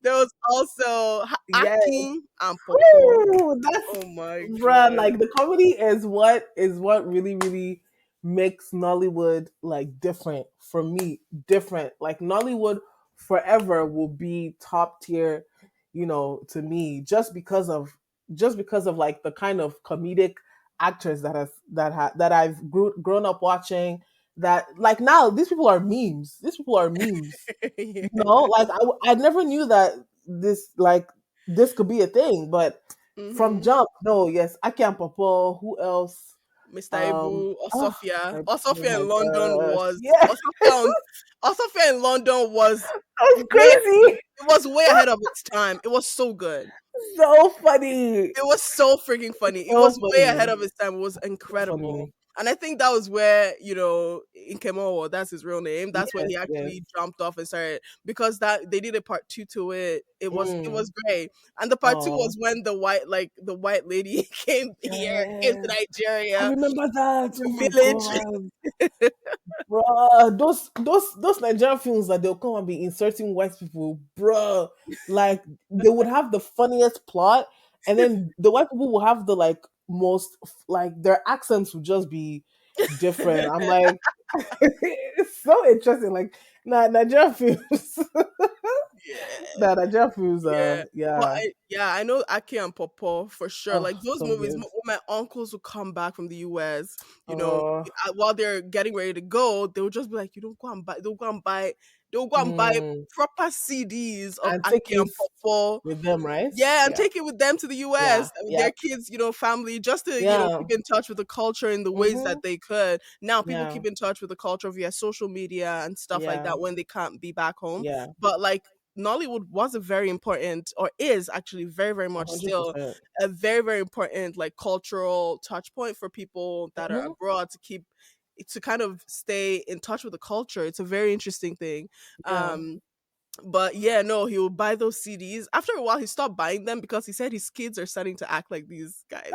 Speaker 1: There was also
Speaker 2: Yes.
Speaker 1: acting and popo.
Speaker 2: Ooh, that's
Speaker 1: Oh my
Speaker 2: bruh,
Speaker 1: god.
Speaker 2: like the comedy is what really, really makes Nollywood like different for me. Different. Like Nollywood forever will be top tier, to me, just because of like the kind of comedic actors that I've grown up watching. That like now these people are memes. These people are memes.
Speaker 1: Yeah.
Speaker 2: Like I never knew that this could be a thing, but from
Speaker 1: Hmm.
Speaker 2: jump, no, yes, Aki and Popo. Who else?
Speaker 1: Mr. Ibu,
Speaker 2: My,
Speaker 1: Osofia.
Speaker 2: oh
Speaker 1: Osofia
Speaker 2: my
Speaker 1: in London
Speaker 2: gosh,
Speaker 1: was
Speaker 2: yeah,
Speaker 1: Osofia in London was
Speaker 2: that's
Speaker 1: way
Speaker 2: crazy,
Speaker 1: it was way ahead of its time. It was so good.
Speaker 2: so funny,
Speaker 1: It was so freaking funny. It
Speaker 2: so
Speaker 1: was way ahead
Speaker 2: funny,
Speaker 1: of its time. It was
Speaker 2: so
Speaker 1: incredible.
Speaker 2: funny.
Speaker 1: And I think that was where, Inkemowo, that's his real name. That's when
Speaker 2: Yes,
Speaker 1: he
Speaker 2: yes.
Speaker 1: actually jumped off and started, because that they did a part two to it. It was
Speaker 2: Mm.
Speaker 1: great. And the part two
Speaker 2: Oh,
Speaker 1: was when the white lady came to
Speaker 2: yes. I
Speaker 1: Nigeria,
Speaker 2: remember that. Oh
Speaker 1: the
Speaker 2: my
Speaker 1: village.
Speaker 2: god. Bruh, those Nigerian films that they'll come and be inserting white people, bruh. Like they would have the funniest plot, and then the white people will have the like most like their accents would just be different. I'm like, it's so interesting. Like Nigerian films,
Speaker 1: Yeah.
Speaker 2: Nigerian films,
Speaker 1: Yeah. But
Speaker 2: yeah,
Speaker 1: I know Aki and Popo for sure.
Speaker 2: oh,
Speaker 1: Like those
Speaker 2: so
Speaker 1: movies,
Speaker 2: good.
Speaker 1: when my uncles would come back from the US,
Speaker 2: Uh,
Speaker 1: while they're getting ready to go, they would just be like, "You don't go and buy." They'll go and buy
Speaker 2: mm,
Speaker 1: proper CDs of
Speaker 2: and take
Speaker 1: Aki
Speaker 2: it
Speaker 1: and Popo.
Speaker 2: with them, right?
Speaker 1: Yeah, and
Speaker 2: Yeah,
Speaker 1: take it with them to the
Speaker 2: yeah,
Speaker 1: US, with
Speaker 2: yeah,
Speaker 1: their kids, family, just to,
Speaker 2: yeah.
Speaker 1: keep in touch with the culture in the ways that
Speaker 2: Mm-hmm.
Speaker 1: they could. Now people
Speaker 2: Yeah,
Speaker 1: keep in touch with the culture via social media and stuff like
Speaker 2: yeah,
Speaker 1: that when they can't be back home.
Speaker 2: yeah.
Speaker 1: But like Nollywood was a very important, or is actually very, very
Speaker 2: A
Speaker 1: much
Speaker 2: hundred
Speaker 1: still
Speaker 2: percent.
Speaker 1: a very, very important like cultural touch point for people that are
Speaker 2: Mm-hmm.
Speaker 1: abroad to kind of stay in touch with the culture. It's a very interesting thing.
Speaker 2: Yeah.
Speaker 1: But yeah, no, he will buy those CDs. After a while, he stopped buying them because he said his kids are starting to act like these guys.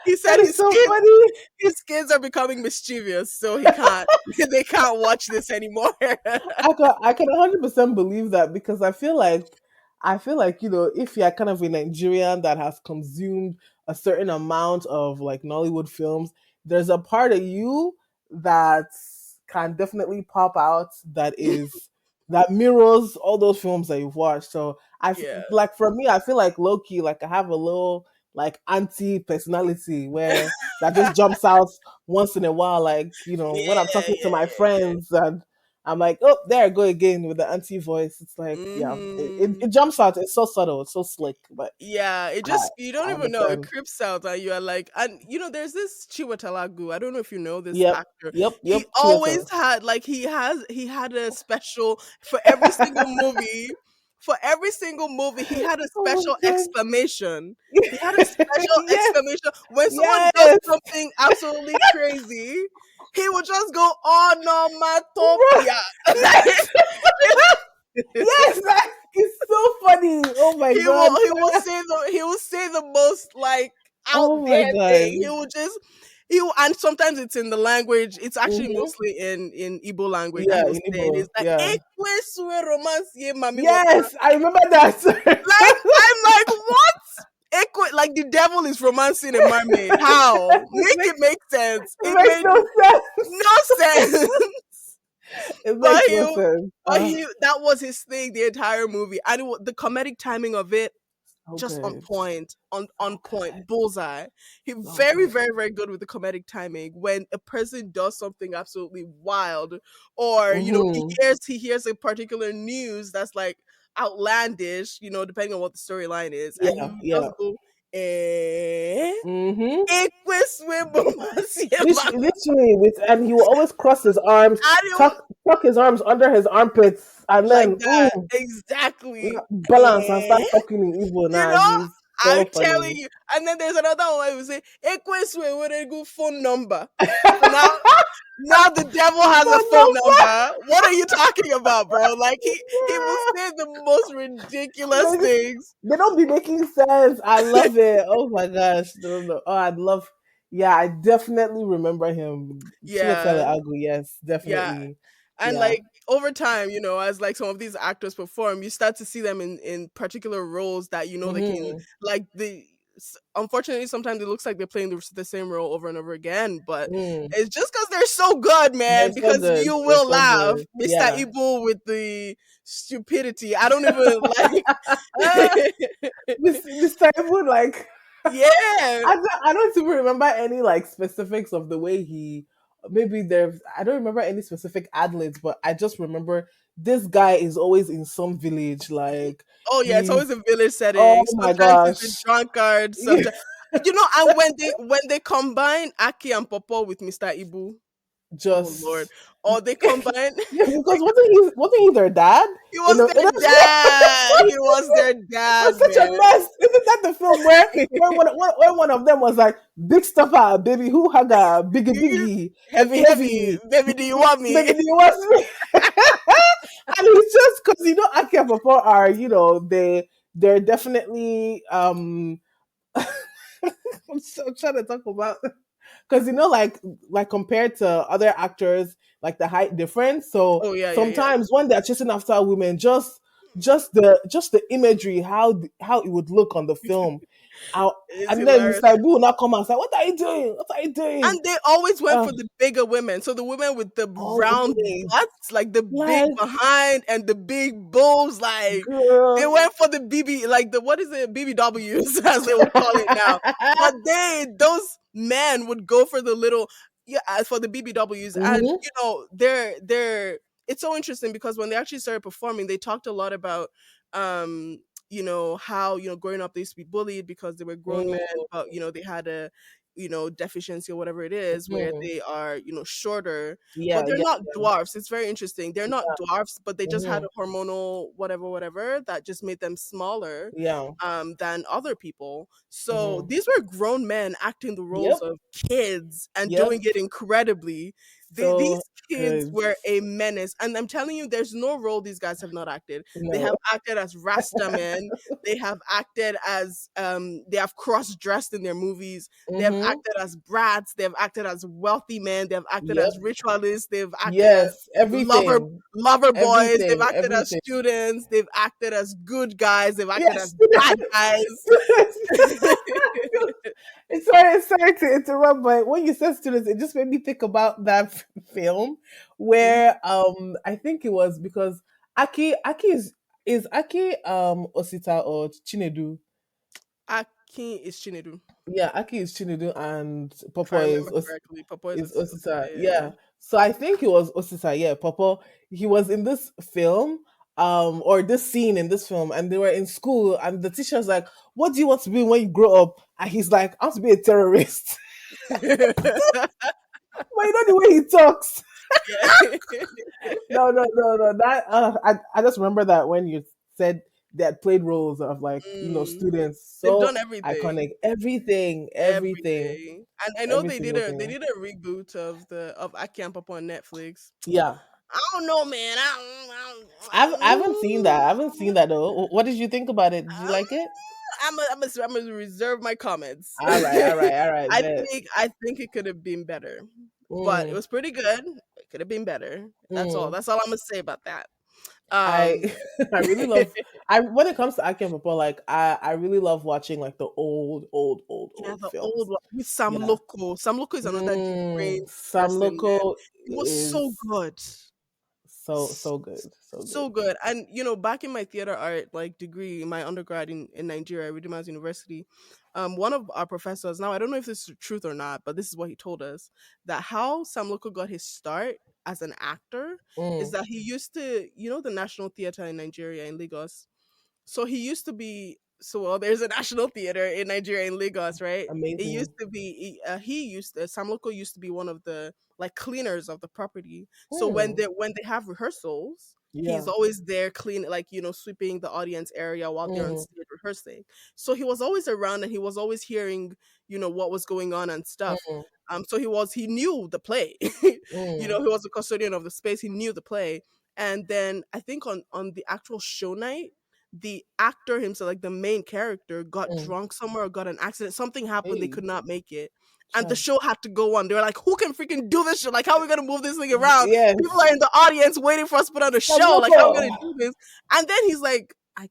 Speaker 1: He said
Speaker 2: That is so funny.
Speaker 1: his kids are becoming mischievous, so he can't they can't watch this anymore.
Speaker 2: I can 100% believe that because I feel like if you're kind of a Nigerian that has consumed a certain amount of like Nollywood films, there's a part of you that can definitely pop out that mirrors all those films that you've watched. So
Speaker 1: Yeah.
Speaker 2: like for me, I feel like low key, like I have a little like anti personality where that just jumps out once in a while, like when I'm
Speaker 1: Yeah,
Speaker 2: talking to my friends and I'm like, oh, there I go again with the anti voice. It's like, yeah, it
Speaker 1: Mhm.
Speaker 2: jumps out. It's so subtle. It's so slick, but
Speaker 1: Yeah, it
Speaker 2: I,
Speaker 1: just you don't
Speaker 2: I
Speaker 1: even know. It
Speaker 2: understand.
Speaker 1: creeps out and you're like, and there's this Chiwetalagu. I don't know if you know this
Speaker 2: Yep,
Speaker 1: actor.
Speaker 2: yep, yep.
Speaker 1: He always
Speaker 2: Chiwetel.
Speaker 1: had like he had a special for every single movie. For every single movie, he had a
Speaker 2: Oh
Speaker 1: special
Speaker 2: my god.
Speaker 1: exclamation. He had a special
Speaker 2: Yes,
Speaker 1: exclamation when someone does
Speaker 2: yes,
Speaker 1: something absolutely crazy. He would just go
Speaker 2: bro.
Speaker 1: onomatopoeia.
Speaker 2: Yes, yes. That is so funny. Oh my god.
Speaker 1: He will say the most like out
Speaker 2: Oh my
Speaker 1: there
Speaker 2: god.
Speaker 1: thing. And sometimes it's in the language. It's actually
Speaker 2: Hmm.
Speaker 1: mostly in Igbo language that he
Speaker 2: Yeah,
Speaker 1: was
Speaker 2: in
Speaker 1: saying.
Speaker 2: Igbo.
Speaker 1: It's like
Speaker 2: Yeah.
Speaker 1: "Ekwesue romance ye mami waka."
Speaker 2: Yes, I remember that.
Speaker 1: Like I'm like what? Like the devil is romancing a mermaid. How? Make it make sense.
Speaker 2: It
Speaker 1: It
Speaker 2: makes
Speaker 1: made
Speaker 2: no sense.
Speaker 1: no sense.
Speaker 2: It
Speaker 1: but
Speaker 2: makes no
Speaker 1: he,
Speaker 2: sense.
Speaker 1: but he, that was his thing the entire movie, and the comedic timing of it
Speaker 2: So
Speaker 1: just on
Speaker 2: good.
Speaker 1: point, on
Speaker 2: So
Speaker 1: point,
Speaker 2: good.
Speaker 1: bullseye. He
Speaker 2: So
Speaker 1: very,
Speaker 2: good.
Speaker 1: very, very good with the comedic timing. When a person does something absolutely wild, or
Speaker 2: Mm-hmm.
Speaker 1: he hears a particular news that's like outlandish, depending on what the storyline is, and he
Speaker 2: Yeah,
Speaker 1: would
Speaker 2: yeah.
Speaker 1: just go, eh,
Speaker 2: Mm-hmm.
Speaker 1: Ekweswe Bomasie
Speaker 2: Literally, and he will always cross his arms,
Speaker 1: Ma-"
Speaker 2: tuck his arms under his armpits, and
Speaker 1: like
Speaker 2: then
Speaker 1: that. Exactly.
Speaker 2: balance and start
Speaker 1: Eh?
Speaker 2: talking in Igbo.
Speaker 1: You
Speaker 2: Nah,
Speaker 1: know,
Speaker 2: he's
Speaker 1: I'm
Speaker 2: so
Speaker 1: telling
Speaker 2: funny.
Speaker 1: you. And then there's another one where we say, Ekweswe with a good phone number. So now Now the devil has a
Speaker 2: What
Speaker 1: phone
Speaker 2: the
Speaker 1: number. What are you talking about, bro? Like he will
Speaker 2: fuck?
Speaker 1: say the most ridiculous
Speaker 2: They just
Speaker 1: things.
Speaker 2: they don't be making sense. I love it. Oh my gosh. No, no. Oh, I'd love. Yeah, I definitely remember him. Chiwetel
Speaker 1: Yeah.
Speaker 2: Agu, yes,
Speaker 1: Yeah.
Speaker 2: definitely.
Speaker 1: And
Speaker 2: Yeah.
Speaker 1: like over time, as like some of these actors perform, you start to see them in particular roles that they can
Speaker 2: Mm-hmm.
Speaker 1: like unfortunately sometimes it looks like they're playing the same role over and over again, but
Speaker 2: Mm.
Speaker 1: it's just because they're so good,
Speaker 2: They're
Speaker 1: man,
Speaker 2: so
Speaker 1: because
Speaker 2: good.
Speaker 1: you
Speaker 2: They're
Speaker 1: will
Speaker 2: so
Speaker 1: laugh.
Speaker 2: good.
Speaker 1: Mr.
Speaker 2: Yeah.
Speaker 1: Ibu with the stupidity, I don't even like.
Speaker 2: Mr. Ibu, like
Speaker 1: Yeah.
Speaker 2: I don't even remember any like specifics of the way he maybe there's I don't remember any specific ad libs, but I just remember this guy is always in some village. Like
Speaker 1: Oh yeah, it's always
Speaker 2: he's
Speaker 1: a village
Speaker 2: oh
Speaker 1: setting.
Speaker 2: my
Speaker 1: Sometimes he's a
Speaker 2: gosh.
Speaker 1: drunkard. Sometimes, and when they combine Aki and Popo with Mr. Ibu, oh Lord,
Speaker 2: Just
Speaker 1: or they combine,
Speaker 2: yeah, because wasn't he their dad?
Speaker 1: he
Speaker 2: In
Speaker 1: was
Speaker 2: a, in
Speaker 1: their
Speaker 2: a,
Speaker 1: dad. He was their
Speaker 2: it
Speaker 1: dad,
Speaker 2: was such a
Speaker 1: man.
Speaker 2: mess. Isn't that the film where one of them was like big stuffer, baby who haga, biggie biggie, heavy
Speaker 1: Heavy, heavy,
Speaker 2: heavy,
Speaker 1: baby. Do you want
Speaker 2: baby
Speaker 1: me?
Speaker 2: do you want me? And it's just because Aki and Papa are they're definitely I'm trying to talk about because like compared to other actors like the height difference, so
Speaker 1: Oh yeah, yeah, yeah.
Speaker 2: sometimes when they're chasing after women, just the imagery, how it would look on the film. I,
Speaker 1: It's
Speaker 2: and then
Speaker 1: hilarious.
Speaker 2: Mr. Ibu will not come and say, what are you doing, what are you doing?
Speaker 1: And they always went
Speaker 2: uh,
Speaker 1: for the bigger women. So the women with the round
Speaker 2: Always
Speaker 1: butts, like the big
Speaker 2: like
Speaker 1: behind and the big boobs, like they
Speaker 2: girl.
Speaker 1: went for the BB, like the what is it, BBWs as they would call it now. But those men would go for the little, yeah, for the BBWs, and
Speaker 2: Hmm.
Speaker 1: they're. It's so interesting because when they actually started performing, they talked a lot about um how growing up they used to be bullied because they were grown men, but they had a deficiency or whatever it is where
Speaker 2: Hmm.
Speaker 1: they are shorter, but
Speaker 2: Yeah,
Speaker 1: they're
Speaker 2: yeah,
Speaker 1: not dwarfs. It's very interesting. They're not
Speaker 2: yeah.
Speaker 1: dwarfs, but they just had
Speaker 2: Hmm.
Speaker 1: a hormonal whatever that just made them smaller
Speaker 2: Yeah.
Speaker 1: than other people. So
Speaker 2: Hmm.
Speaker 1: these were grown men acting the roles
Speaker 2: Yep.
Speaker 1: of kids and
Speaker 2: Yep.
Speaker 1: doing it incredibly.
Speaker 2: So
Speaker 1: These kids
Speaker 2: good.
Speaker 1: were a menace, and I'm telling you, there's no role these guys have not acted. They
Speaker 2: No.
Speaker 1: have acted as Rasta men. They have acted as they have cross-dressed in their movies. They have
Speaker 2: Hmm.
Speaker 1: acted as brats. They have acted as wealthy men. They have acted
Speaker 2: Yep.
Speaker 1: as ritualists. They've acted as
Speaker 2: Yes.
Speaker 1: lover
Speaker 2: Everything.
Speaker 1: lover boys. They've
Speaker 2: Everything.
Speaker 1: acted as
Speaker 2: Everything.
Speaker 1: students. They've acted as good guys. They've acted
Speaker 2: Yes.
Speaker 1: as bad guys.
Speaker 2: Sorry to interrupt, but when you said students, it just made me think about that film where I think it was because Aki is Aki Osita or Chinedu.
Speaker 1: Akin is Chinedu,
Speaker 2: Yeah, Aki is Chinedu and
Speaker 1: if I
Speaker 2: Popo
Speaker 1: remember correctly. Papa is
Speaker 2: is
Speaker 1: Osita.
Speaker 2: Osita.
Speaker 1: Yeah,
Speaker 2: Yeah. So I think it was Osita, yeah, Popo. He was in this film, or this scene in this film, and they were in school, and the teacher's like, what do you want to be when you grow up? And he's like, I want to be a terrorist.
Speaker 1: yeah.
Speaker 2: But you know the way he talks.
Speaker 1: Yeah.
Speaker 2: No, no, no, no. That I just remember that when you said they had played roles of like,
Speaker 1: Mm.
Speaker 2: students.
Speaker 1: They've done
Speaker 2: So
Speaker 1: everything.
Speaker 2: iconic. Everything, everything,
Speaker 1: Everything. And I know
Speaker 2: every
Speaker 1: they did
Speaker 2: single
Speaker 1: a they
Speaker 2: thing.
Speaker 1: did a reboot of Aki and Papa on Netflix.
Speaker 2: Yeah.
Speaker 1: I don't know, man.
Speaker 2: I haven't seen that. I haven't seen that though. What did you think about it? Did you like it?
Speaker 1: I'm gonna reserve my comments.
Speaker 2: All right, all right, all right.
Speaker 1: I
Speaker 2: Bet.
Speaker 1: think it could have been better, but it
Speaker 2: Mm,
Speaker 1: was pretty good. It could have been better. That's all.
Speaker 2: mm.
Speaker 1: That's all I'm gonna say about that.
Speaker 2: I
Speaker 1: Um,
Speaker 2: I really love I when it comes to Aki and Papa, like I really love watching like the
Speaker 1: yeah,
Speaker 2: old
Speaker 1: the old
Speaker 2: films.
Speaker 1: one with Sam
Speaker 2: Yeah.
Speaker 1: Loco. Sam Loco is another deep brain
Speaker 2: Sam
Speaker 1: person, man.
Speaker 2: Loco
Speaker 1: It was so
Speaker 2: is
Speaker 1: good.
Speaker 2: so good. So
Speaker 1: So
Speaker 2: good.
Speaker 1: good. And back in my theater art like degree, in my undergrad in Nigeria, Redeemers University, one of our professors, now I don't know if this is truth or not, but this is what he told us, that how Sam Loco got his start as an actor is
Speaker 2: Mm,
Speaker 1: that he used to, the National Theatre in Nigeria in Lagos. So he used to be well, there's a national theater in Nigeria in Lagos, right? It used
Speaker 2: amazing.
Speaker 1: to be he used to Sam Loco used to be one of the like cleaners of the property. So
Speaker 2: Hmm.
Speaker 1: when they have rehearsals, he's
Speaker 2: Yeah.
Speaker 1: always there clean like sweeping the audience area while they're on
Speaker 2: Mm,
Speaker 1: stage rehearsing. So he was always around and he was always hearing what was going on and stuff.
Speaker 2: mm.
Speaker 1: So he knew the play.
Speaker 2: Mm.
Speaker 1: He was the custodian of the space. He knew the play. And then I think on the actual show night, the actor himself, like the main character, got
Speaker 2: Mm.
Speaker 1: drunk somewhere or got an accident. Something happened. They
Speaker 2: Hey,
Speaker 1: could not make it. And the
Speaker 2: sure.
Speaker 1: show had to go on. They were like, who can freaking do this shit? Like, how are we going to move this thing around? People
Speaker 2: Yes.
Speaker 1: are in the audience waiting for us to put on a
Speaker 2: Some
Speaker 1: show. Like, how are we going to
Speaker 2: local.
Speaker 1: do this? And then he's like, I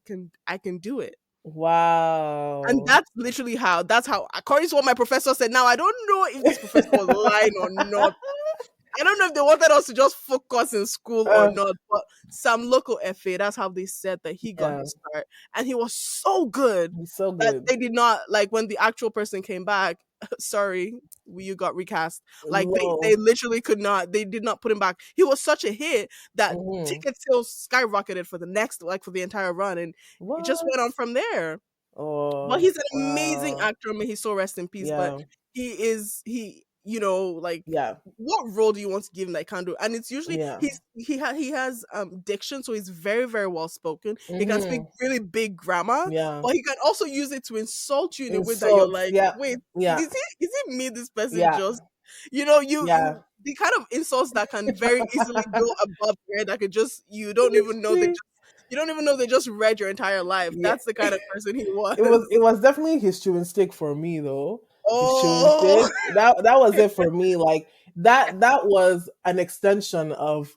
Speaker 1: can do it. And
Speaker 2: Wow.
Speaker 1: that's how, according to what my professor said. Now, I don't know if this professor was lying or not. I don't know if they wanted us to just focus in school or
Speaker 2: uh,
Speaker 1: not, but some local FA, that's how they said that he got
Speaker 2: yeah,
Speaker 1: his start. And he was so good
Speaker 2: he's so
Speaker 1: that
Speaker 2: good.
Speaker 1: they did not, like, when the actual person came back, sorry, you got recast. Like, they
Speaker 2: No.
Speaker 1: literally could not, they did not put him back. He was such a hit that
Speaker 2: Hmm.
Speaker 1: ticket sales skyrocketed for the next, like, for the entire run. And it just
Speaker 2: What?
Speaker 1: went on from there. But
Speaker 2: Oh,
Speaker 1: he's an amazing
Speaker 2: wow.
Speaker 1: actor. May he so rest in peace. But
Speaker 2: Yeah,
Speaker 1: like,
Speaker 2: yeah,
Speaker 1: what role do you want to give him that he can't do? And it's usually
Speaker 2: yeah.
Speaker 1: he has diction, so he's very, very well spoken. He can speak
Speaker 2: Hmm.
Speaker 1: really big grammar,
Speaker 2: Yeah.
Speaker 1: but he can also use it to insult you in a way that you're
Speaker 2: Insults.
Speaker 1: like,
Speaker 2: Yeah,
Speaker 1: wait,
Speaker 2: yeah,
Speaker 1: is it me? This person
Speaker 2: yeah,
Speaker 1: just, you know,
Speaker 2: yeah.
Speaker 1: you the kind of insults that can very easily go above your head, that could just, you don't even know they just read your entire life.
Speaker 2: Yeah.
Speaker 1: That's the kind of person he was.
Speaker 2: It was definitely his chewing stick for me though. His chewing
Speaker 1: Oh,
Speaker 2: stick. That was it for me. Like that was an extension of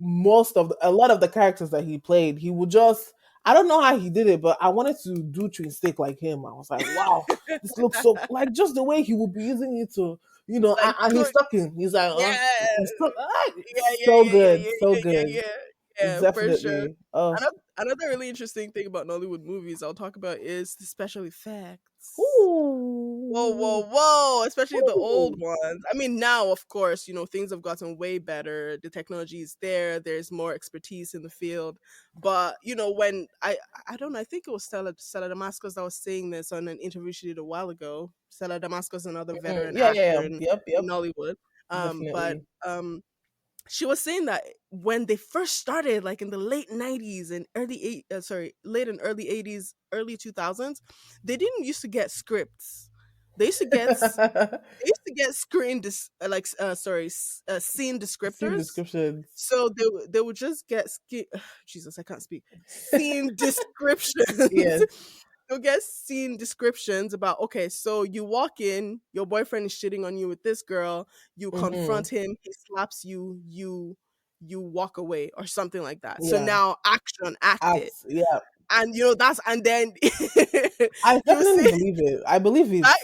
Speaker 2: a lot of the characters that he played. He would just, I don't know how he did it, but I wanted to do chewing stick like him. I was like, wow, this looks so, like, just the way he would be using it to,
Speaker 1: like,
Speaker 2: and he's
Speaker 1: good.
Speaker 2: talking. He's like,
Speaker 1: Yeah.
Speaker 2: he's stuck.
Speaker 1: Yeah, yeah,
Speaker 2: So
Speaker 1: yeah, yeah,
Speaker 2: good,
Speaker 1: yeah,
Speaker 2: so
Speaker 1: yeah, yeah,
Speaker 2: good.
Speaker 1: yeah. Yeah, for sure.
Speaker 2: Definitely. Oh,
Speaker 1: Another really interesting thing about Nollywood movies I'll talk about is the special effects. Whoa,
Speaker 2: ooh,
Speaker 1: whoa, whoa! Especially the old
Speaker 2: ooh.
Speaker 1: ones. I mean, now, of course, things have gotten way better. The technology is there. There's more expertise in the field. But when I don't know, I think it was Stella Damascus that was saying this on an interview she did a while ago. Stella Damascus, another
Speaker 2: Mhm.
Speaker 1: veteran
Speaker 2: Yeah, yeah,
Speaker 1: actor
Speaker 2: yeah.
Speaker 1: in
Speaker 2: Yep, yep.
Speaker 1: Nollywood. But
Speaker 2: Definitely.
Speaker 1: she was saying that when they first started, like in the late 90s and late and early 80s, early 2000s, they didn't used to get scripts. They used to get screen scene
Speaker 2: Scene
Speaker 1: descriptors.
Speaker 2: descriptions.
Speaker 1: So they would just get Jesus, I can't speak. Scene descriptions.
Speaker 2: Yes.
Speaker 1: You'll get scene descriptions about, okay, so you walk in, your boyfriend is shitting on you with this girl, you
Speaker 2: Mm-hmm.
Speaker 1: confront him, he slaps you, you walk away or something like that. So
Speaker 2: Yeah.
Speaker 1: now action, act it.
Speaker 2: Acts. Yeah.
Speaker 1: And and then
Speaker 2: I
Speaker 1: you
Speaker 2: definitely
Speaker 1: see,
Speaker 2: believe it. I believe it.
Speaker 1: right?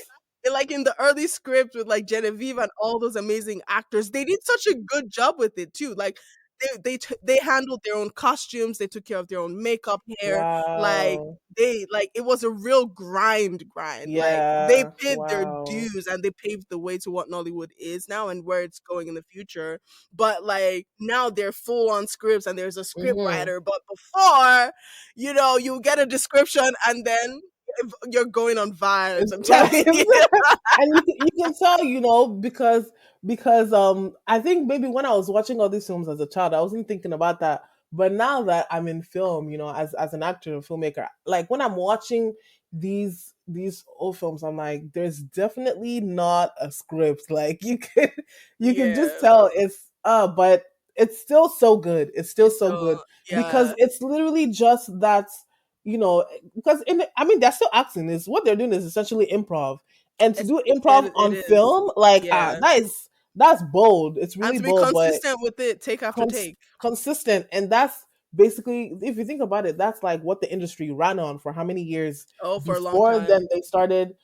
Speaker 1: Like in the early script with like Genevieve and all those amazing actors, they did such a good job with it too. Like they handled their own costumes, they took care of their own makeup, hair. Like
Speaker 2: Wow.
Speaker 1: it was a real grind. Like they
Speaker 2: Yeah.
Speaker 1: paid their
Speaker 2: Wow.
Speaker 1: dues and they paved the way to what Nollywood is now and where it's going in the future. But like now they're full on scripts and there's a script
Speaker 2: Mm-hmm.
Speaker 1: writer. But before, you get a description and then you're going on vibes. I'm telling you.
Speaker 2: And you can tell, because I think maybe when I was watching all these films as a child, I wasn't thinking about that. But now that I'm in film, as an actor and filmmaker, like when I'm watching these old films, I'm like, there's definitely not a script. Like you can just
Speaker 1: Yeah.
Speaker 2: tell but it's still so good. It's still
Speaker 1: It's
Speaker 2: so good
Speaker 1: so
Speaker 2: because
Speaker 1: yeah.
Speaker 2: it's literally just that, because I mean, they're still acting. Is what they're doing is essentially improv, and to do improv
Speaker 1: It
Speaker 2: on
Speaker 1: is.
Speaker 2: film, like,
Speaker 1: Yeah.
Speaker 2: that's bold. It's
Speaker 1: And
Speaker 2: really
Speaker 1: to be
Speaker 2: bold, but
Speaker 1: consistent with it, take after
Speaker 2: cons-
Speaker 1: take.
Speaker 2: consistent, and that's basically, if you think about it, that's like what the industry ran on for how many years
Speaker 1: Oh, for a long
Speaker 2: before
Speaker 1: time.
Speaker 2: then they started,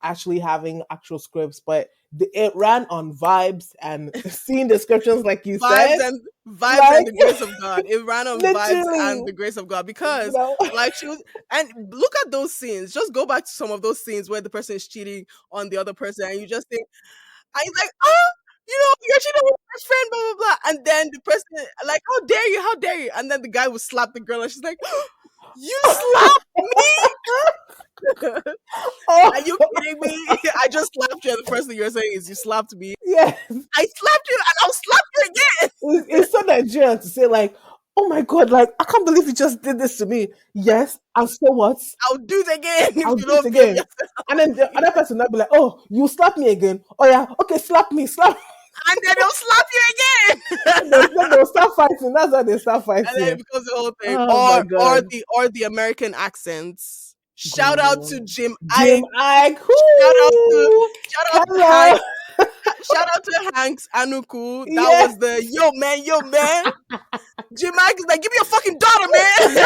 Speaker 2: actually having actual scripts, but it ran on vibes and scene descriptions, like you
Speaker 1: Vibes
Speaker 2: said,
Speaker 1: and
Speaker 2: like
Speaker 1: the grace of God. It ran on vibes
Speaker 2: literally,
Speaker 1: and the grace of God
Speaker 2: you
Speaker 1: because
Speaker 2: know.
Speaker 1: like she was, and look at those scenes. Just go back to some of those scenes where the person is cheating on the other person and you just think, and he's like, oh, you're cheating with your best friend, blah blah blah. And then the person like, how dare you, how dare you? And then the guy would slap the girl and she's like, you slapped me?
Speaker 2: Oh,
Speaker 1: Are you kidding me? I just slapped you and the first thing you're saying is you slapped me.
Speaker 2: yes.
Speaker 1: I slapped you and I'll slap you again.
Speaker 2: It's so Nigerian to say, like, oh my god, like I can't believe you just did this to me. Yes, and so what?
Speaker 1: I'll do it again if
Speaker 2: I'll
Speaker 1: you
Speaker 2: do it
Speaker 1: don't behave
Speaker 2: again.
Speaker 1: yourself.
Speaker 2: And then the other person will be like, oh, you slap me again. Oh yeah, okay, slap me, slap.
Speaker 1: And then they'll slap you again.
Speaker 2: They'll start fighting. That's how they start
Speaker 1: And then it
Speaker 2: fighting.
Speaker 1: becomes the whole thing.
Speaker 2: Oh my
Speaker 1: Or
Speaker 2: god.
Speaker 1: the American accents. Shout out to
Speaker 2: God.
Speaker 1: Jim
Speaker 2: Jim
Speaker 1: Ike.
Speaker 2: Ike.
Speaker 1: Shout out to
Speaker 2: Whoo!
Speaker 1: shout out to
Speaker 2: Hello.
Speaker 1: Hank. Shout out to Hanks Anuku. That
Speaker 2: Yeah.
Speaker 1: was the yo man. Jim Ike is like, give me your fucking daughter, man.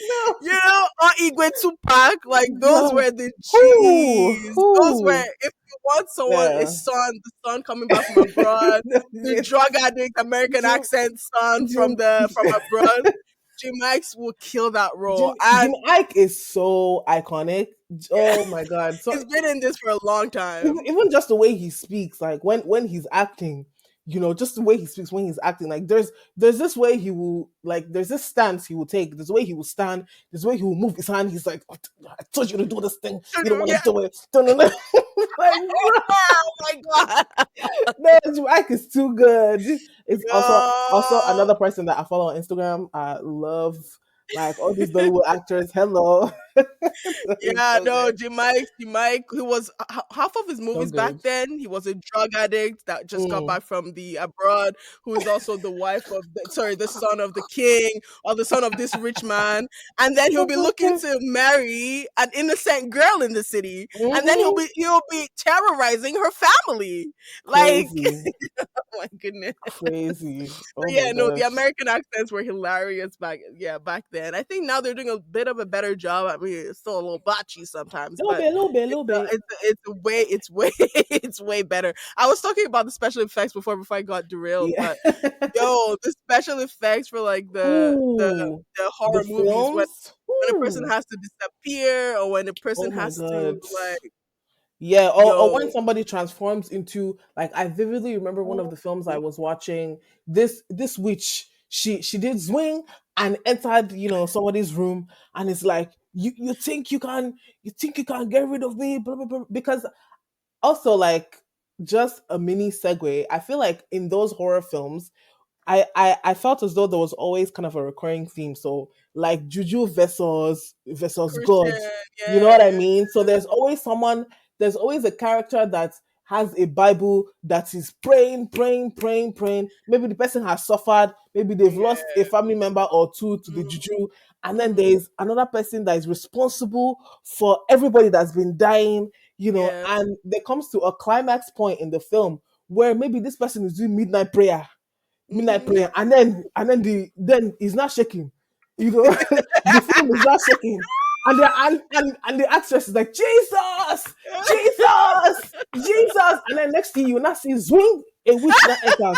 Speaker 2: No.
Speaker 1: You know, or Igwe Tupac, like those
Speaker 2: God.
Speaker 1: were the
Speaker 2: Who?
Speaker 1: G's. Those were,
Speaker 2: Who?
Speaker 1: if you want someone,
Speaker 2: Yeah.
Speaker 1: the son coming back from abroad, the
Speaker 2: Yes.
Speaker 1: drug addict American
Speaker 2: Jim.
Speaker 1: accent son
Speaker 2: Jim.
Speaker 1: from abroad, Jim Ikes will kill that role.
Speaker 2: Jim
Speaker 1: And
Speaker 2: Ike is so iconic. Oh my god. So
Speaker 1: he's been in this for a long time.
Speaker 2: even just the way he speaks, like when he's acting, just the way he speaks when he's acting, like there's this way he will, like there's this stance he will take, there's the way he will stand, there's the way he will move his hand. He's like, "Oh, I told you to do this thing, you don't want to
Speaker 1: Yeah.
Speaker 2: do it." Don't know. Like,
Speaker 1: Oh my god.
Speaker 2: no, Jim Ike is too good. It's also
Speaker 1: Yo.
Speaker 2: another person that I follow on Instagram. I love like all these Nollywood actors. Hello. It's
Speaker 1: Yeah,
Speaker 2: so
Speaker 1: no,
Speaker 2: good.
Speaker 1: Jim Mike, who was half of his
Speaker 2: So
Speaker 1: movies back
Speaker 2: good.
Speaker 1: then. He was a drug addict that just got
Speaker 2: Mm.
Speaker 1: back from the abroad, who is also the wife of the son of the king or the son of this rich man. And then he'll be looking to marry an innocent girl in the city, and then
Speaker 2: Hmm.
Speaker 1: he'll be terrorizing her family. Like,
Speaker 2: Crazy.
Speaker 1: oh my goodness.
Speaker 2: Crazy. Oh my
Speaker 1: Yeah, no, the
Speaker 2: gosh.
Speaker 1: American accents were hilarious back then. I think now they're doing a bit of a better job. I mean, it's still a little botchy sometimes,
Speaker 2: Little
Speaker 1: but
Speaker 2: bit, little bit, little bit.
Speaker 1: it's way it's way better. I was talking about the special effects before I got derailed,
Speaker 2: Yeah.
Speaker 1: but yo, the special effects for like
Speaker 2: Ooh.
Speaker 1: the
Speaker 2: The
Speaker 1: horror movies
Speaker 2: films?
Speaker 1: when a person
Speaker 2: Ooh.
Speaker 1: has to disappear or when a
Speaker 2: Oh
Speaker 1: person
Speaker 2: my
Speaker 1: has to
Speaker 2: god.
Speaker 1: like
Speaker 2: Yeah, or when
Speaker 1: yo.
Speaker 2: somebody transforms into, like, I vividly remember one of the films I was watching. This witch, she did swing and entered, somebody's room, and it's like, you think you can get rid of me, blah, blah, blah. Because also, like, just a mini segue, I feel like in those horror films, I felt as though there was always kind of a recurring theme. So like juju versus God.
Speaker 1: Christian,
Speaker 2: You know what I
Speaker 1: yeah.
Speaker 2: mean? So there's always a character that has a Bible that is praying, praying, praying, praying. Maybe the person has suffered, maybe they've lost a
Speaker 1: Yeah.
Speaker 2: family member or two to the
Speaker 1: Mhm,
Speaker 2: juju. And then
Speaker 1: mhm.
Speaker 2: there's another person that is responsible for everybody that's been dying,
Speaker 1: Yeah.
Speaker 2: and there comes to a climax point in the film where maybe this person is doing midnight
Speaker 1: Mhm.
Speaker 2: prayer, and then he's not shaking, the film is not shaking, and the actress is like, Jesus, Jesus, Jesus, and then next thing you not see swing, a witch now enters.